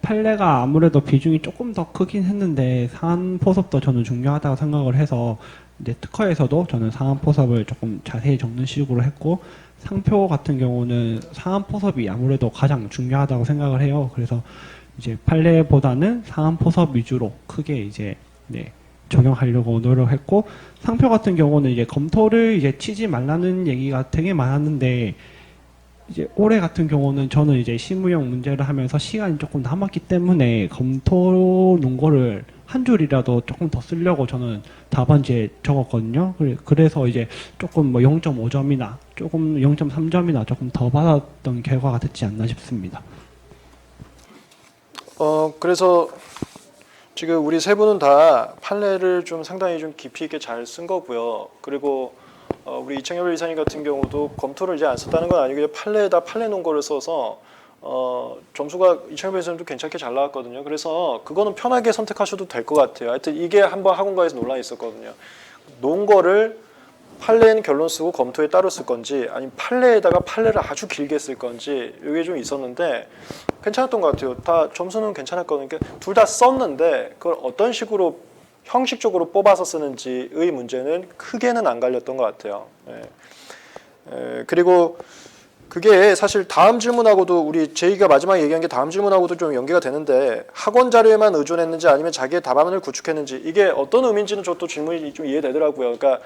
판례가 아무래도 비중이 조금 더 크긴 했는데 상한 포섭도 저는 중요하다고 생각을 해서 이제 특허에서도 저는 상한 포섭을 조금 자세히 적는 식으로 했고 상표 같은 경우는 상한 포섭이 아무래도 가장 중요하다고 생각을 해요. 그래서 이제 판례보다는 상한 포섭 위주로 크게 이제 적용하려고 노력했고 상표 같은 경우는 이제 검토를 이제 치지 말라는 얘기가 되게 많았는데 이제 올해 같은 경우는 저는 이제 실무형 문제를 하면서 시간이 조금 남았기 때문에 검토 논거를 한 줄이라도 조금 더 쓰려고 저는 답안지에 적었거든요. 그래서 이제 조금 뭐 0.5점이나 조금 0.3점이나 조금 더 받았던 결과가 됐지 않나 싶습니다. 그래서 지금 우리 세 분은 다 판례를 좀 상당히 좀 깊이 있게 잘 쓴 거고요. 그리고 우리 이창엽 이사님 같은 경우도 검토를 이제 안 썼다는 건 아니고 판례에다 판례 논거를 써서 점수가 이창엽 이사님도 괜찮게 잘 나왔거든요. 그래서 그거는 편하게 선택하셔도 될 것 같아요. 하여튼 이게 한번 학원가에서 논란이 있었거든요. 논거를 판례는 결론 쓰고 검토에 따로 쓸 건지 아니면 판례에다가 판례를 아주 길게 쓸 건지 이게 좀 있었는데 괜찮았던 것 같아요. 다 점수는 괜찮았거든요. 둘 다 썼는데 그걸 어떤 식으로 형식적으로 뽑아서 쓰는지의 문제는 크게는 안 갈렸던 것 같아요. 그리고 그게 사실 다음 질문하고도 우리 제이가 마지막에 얘기한 게 다음 질문하고도 좀 연계가 되는데 학원 자료에만 의존했는지 아니면 자기의 답안을 구축했는지 이게 어떤 의미인지는 저도 질문이 좀 이해되더라고요. 그러니까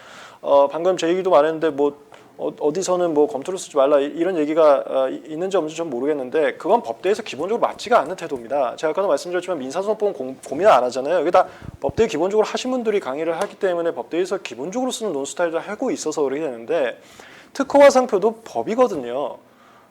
방금 제 얘기도 많았는데 뭐 어디서는 뭐 검토를 쓰지 말라 이런 얘기가 있는지 없는지 전 모르겠는데 그건 법대에서 기본적으로 맞지가 않는 태도입니다. 제가 아까도 말씀드렸지만 민사소송법은 고민을 안 하잖아요. 여기 다 법대에 기본적으로 하신 분들이 강의를 하기 때문에 법대에서 기본적으로 쓰는 논 스타일을 하고 있어서 그렇게 되는데 특허와 상표도 법이거든요.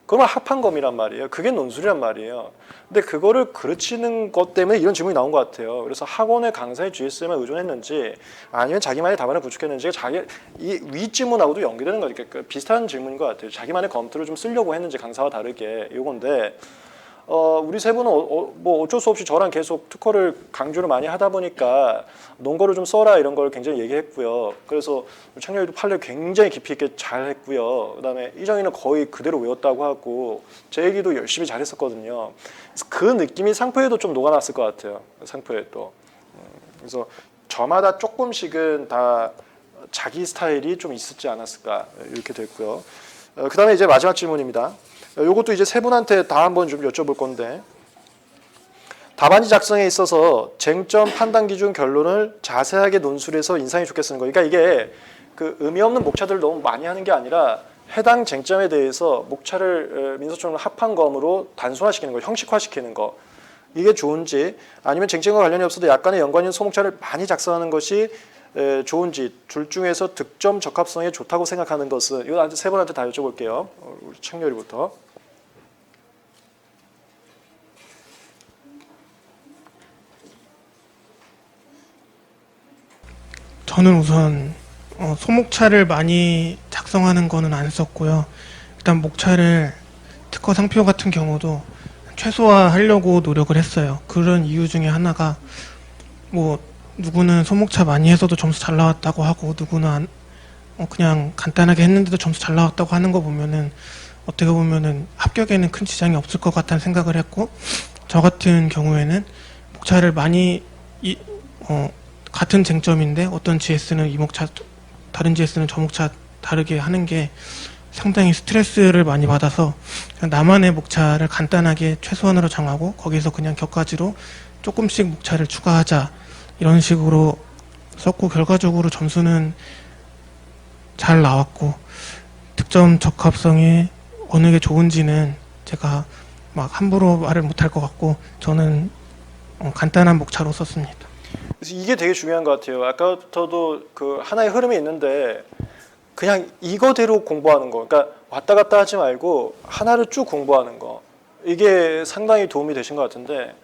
그러면 합한검이란 말이에요. 그게 논술이란 말이에요. 근데 그거를 가르치는 것 때문에 이런 질문이 나온 것 같아요. 그래서 학원의 강사의 GS에만 의존했는지 아니면 자기만의 답안을 구축했는지 자기 이 윗질문하고도 연계되는 거니까 비슷한 질문인 것 같아요. 자기만의 검토를 좀 쓰려고 했는지 강사와 다르게 이건데 우리 세 분은 뭐 어쩔 수 없이 저랑 계속 특허를 강조를 많이 하다 보니까 논거를 좀 써라 이런 걸 굉장히 얘기했고요. 그래서 창렬이도 판례 굉장히 깊이 있게 잘 했고요. 그다음에 이정희는 거의 그대로 외웠다고 하고 제 얘기도 열심히 잘했었거든요. 그래서 그 느낌이 상표에도 좀 녹아났을 것 같아요. 상표에도. 그래서 저마다 조금씩은 다 자기 스타일이 좀 있었지 않았을까 이렇게 됐고요. 그다음에 이제 마지막 질문입니다. 이것도 이제 세 분한테 다 한번 좀 여쭤볼 건데 답안지 작성에 있어서 쟁점, 판단 기준, 결론을 자세하게 논술해서 인상이 좋게 쓰는 거. 그러니까 이게 그 의미 없는 목차들을 너무 많이 하는 게 아니라 해당 쟁점에 대해서 목차를 민사소송을 합한검으로 단순화시키는 거, 형식화시키는 거. 이게 좋은지 아니면 쟁점과 관련이 없어도 약간의 연관이 있는 소목차를 많이 작성하는 것이 좋은지 둘 중에서 득점 적합성에 좋다고 생각하는 것은 이거 세 분한테 다 여쭤볼게요. 우리 창렬이부터. 저는 우선 소목차를 많이 작성하는 거는 안 썼고요. 일단 목차를 특허 상표 같은 경우도 최소화하려고 노력을 했어요. 그런 이유 중에 하나가 뭐 누구는 소목차 많이 해서도 점수 잘 나왔다고 하고 누구는 그냥 간단하게 했는데도 점수 잘 나왔다고 하는 거 보면은 어떻게 보면은 합격에는 큰 지장이 없을 것 같다는 생각을 했고 저 같은 경우에는 목차를 많이 같은 쟁점인데 어떤 GS는 이 목차 다른 GS는 저 목차 다르게 하는 게 상당히 스트레스를 많이 받아서 그냥 나만의 목차를 간단하게 최소한으로 정하고 거기서 그냥 격가지로 조금씩 목차를 추가하자 이런 식으로 썼고 결과적으로 점수는 잘 나왔고 득점 적합성이 어느 게 좋은지는 제가 막 함부로 말을 못할 것 같고 저는 간단한 목차로 썼습니다. 그래서 이게 되게 중요한 것 같아요. 아까부터도 그 하나의 흐름이 있는데 그냥 이거대로 공부하는 거, 그러니까 왔다 갔다 하지 말고 하나를 쭉 공부하는 거, 이게 상당히 도움이 되신 것 같은데,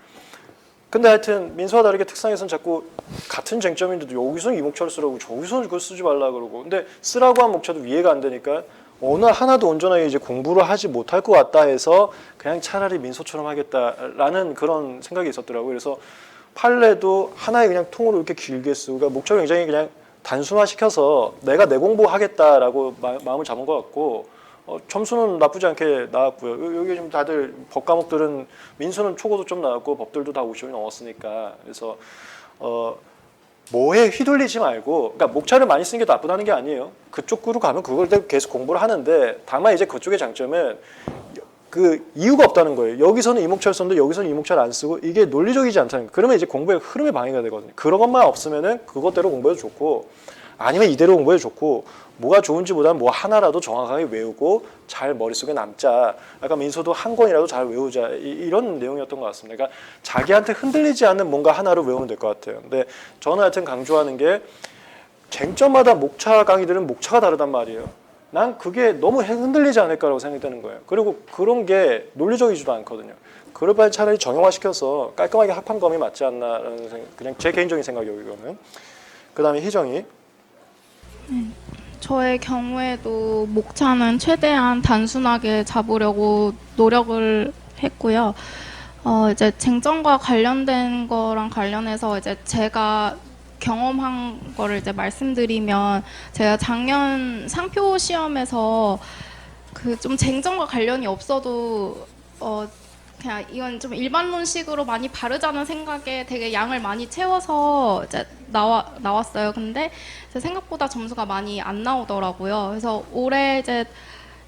근데 하여튼 민수와 다르게 특상에서는 자꾸 같은 쟁점인데도 여기서는 이 목차를 쓰라고 저기서는 그걸 쓰지 말라 그러고, 근데 쓰라고 한 목차도 이해가 안 되니까 어느 하나도 온전하게 이제 공부를 하지 못할 것 같다 해서 그냥 차라리 민소처럼 하겠다라는 그런 생각이 있었더라고요. 그래서 판례도 하나의 그냥 통으로 이렇게 길게 쓰고, 그러니까 목차를 굉장히 그냥 단순화시켜서 내가 내 공부하겠다라고 마음을 잡은 것 같고, 점수는 나쁘지 않게 나왔고요. 여기 좀 다들 법 과목들은 민수는 초고도 좀 나왔고 법들도 다 50이 넘었으니까, 그래서 뭐에 휘둘리지 말고, 그러니까 목차를 많이 쓰는 게 나쁘다는 게 아니에요. 그쪽으로 가면 그걸 계속 공부를 하는데, 다만 이제 그쪽의 장점은 그 이유가 없다는 거예요. 여기서는 이 목차를 썼는데 여기서는 이 목차를 안 쓰고, 이게 논리적이지 않다는 거예요. 그러면 이제 공부의 흐름에 방해가 되거든요. 그런 것만 없으면은 그것대로 공부해도 좋고, 아니면 이대로 공부해도 좋고, 뭐가 좋은지보다는 뭐 하나라도 정확하게 외우고 잘 머릿속에 남자. 아까 민소도 한 권이라도 잘 외우자, 이런 내용이었던 것 같습니다. 그러니까 자기한테 흔들리지 않는 뭔가 하나를 외우면 될 것 같아요. 근데 저는 하여튼 강조하는 게, 쟁점마다 목차 강의들은 목차가 다르단 말이에요. 난 그게 너무 흔들리지 않을까라고 생각되는 거예요. 그리고 그런 게 논리적이지도 않거든요. 그럴 바에 차라리 정형화시켜서 깔끔하게 합판검이 맞지 않나라는 생각, 그냥 제 개인적인 생각이에요, 이거는. 그 다음에 희정이. 저의 경우에도 목차는 최대한 단순하게 잡으려고 노력을 했고요. 이제 쟁점과 관련된 거랑 관련해서 이제 제가 경험한 거를 이제 말씀드리면, 제가 작년 상표 시험에서 그 좀 쟁점과 관련이 없어도 그냥 이건 좀 일반론식으로 많이 바르자는 생각에 되게 양을 많이 채워서 이제 나왔어요. 근데 이제 생각보다 점수가 많이 안 나오더라고요. 그래서 올해 이제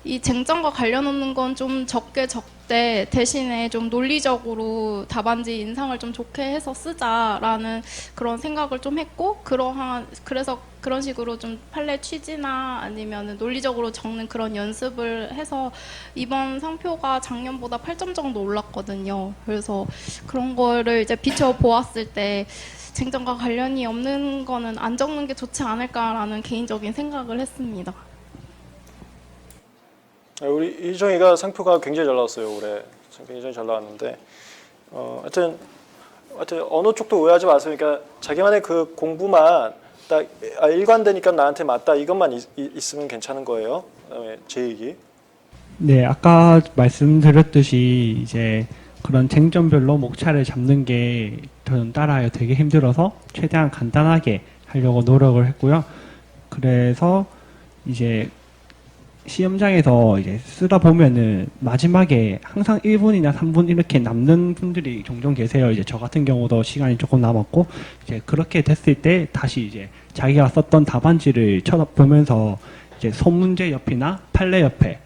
이 쟁점과 관련 없는 건 좀 적게 적되 대신에 좀 논리적으로 답안지 인상을 좀 좋게 해서 쓰자라는 그런 생각을 좀 했고, 그래서 그런 식으로 좀 판례 취지나 아니면 논리적으로 적는 그런 연습을 해서 이번 상표가 작년보다 8점 정도 올랐거든요. 그래서 그런 거를 이제 비춰 보았을 때 쟁점과 관련이 없는 거는 안 적는 게 좋지 않을까라는 개인적인 생각을 했습니다. 우리 희정이가 상표가 굉장히 잘 나왔어요, 올해. 굉장히 잘 나왔는데, 하여튼 어느 쪽도 오해하지 마세요. 그러니까 자기만의 그 공부만 딱 일관되니까 나한테 맞다, 이것만 있으면 괜찮은 거예요. 그다음에 제 얘기. 네, 아까 말씀드렸듯이 이제 그런 쟁점별로 목차를 잡는 게 저는 따라요 되게 힘들어서 최대한 간단하게 하려고 노력을 했고요. 그래서 이제 시험장에서 이제 쓰다 보면은 마지막에 항상 1분이나 3분 이렇게 남는 분들이 종종 계세요. 이제 저 같은 경우도 시간이 조금 남았고, 이제 그렇게 됐을 때 다시 이제 자기가 썼던 답안지를 쳐다보면서 이제 소문제 옆이나 판례 옆에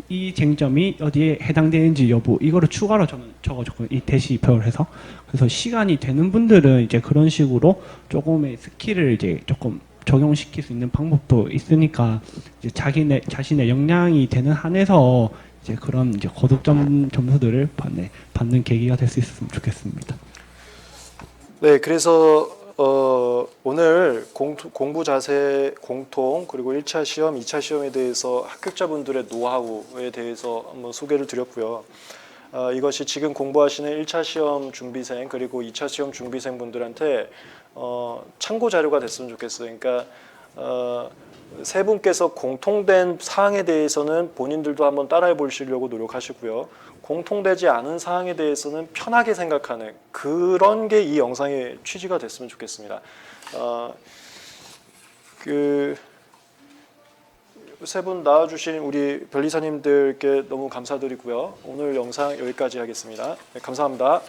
이 쟁점이 어디에 해당되는지 여부, 이거를 추가로 저는 적어줬고, 이 대시표를 해서. 그래서 시간이 되는 분들은 이제 그런 식으로 조금의 스킬을 이제 조금 적용시킬 수 있는 방법도 있으니까, 이제 자신의 역량이 되는 한에서 이제 그런 이제 고득점 점수들을 받는 계기가 될 수 있었으면 좋겠습니다. 네, 그래서 오늘 공부 자세 공통, 그리고 1차 시험, 2차 시험에 대해서 합격자분들의 노하우에 대해서 한번 소개를 드렸고요. 이것이 지금 공부하시는 1차 시험 준비생, 그리고 2차 시험 준비생분들한테 참고 자료가 됐으면 좋겠어요. 그러니까 세 분께서 공통된 사항에 대해서는 본인들도 한번 따라해 보시려고 노력하시고요. 공통되지 않은 사항에 대해서는 편하게 생각하는 그런 게 이 영상의 취지가 됐으면 좋겠습니다. 세 분 나와주신 우리 변리사님들께 너무 감사드리고요. 오늘 영상 여기까지 하겠습니다. 네, 감사합니다.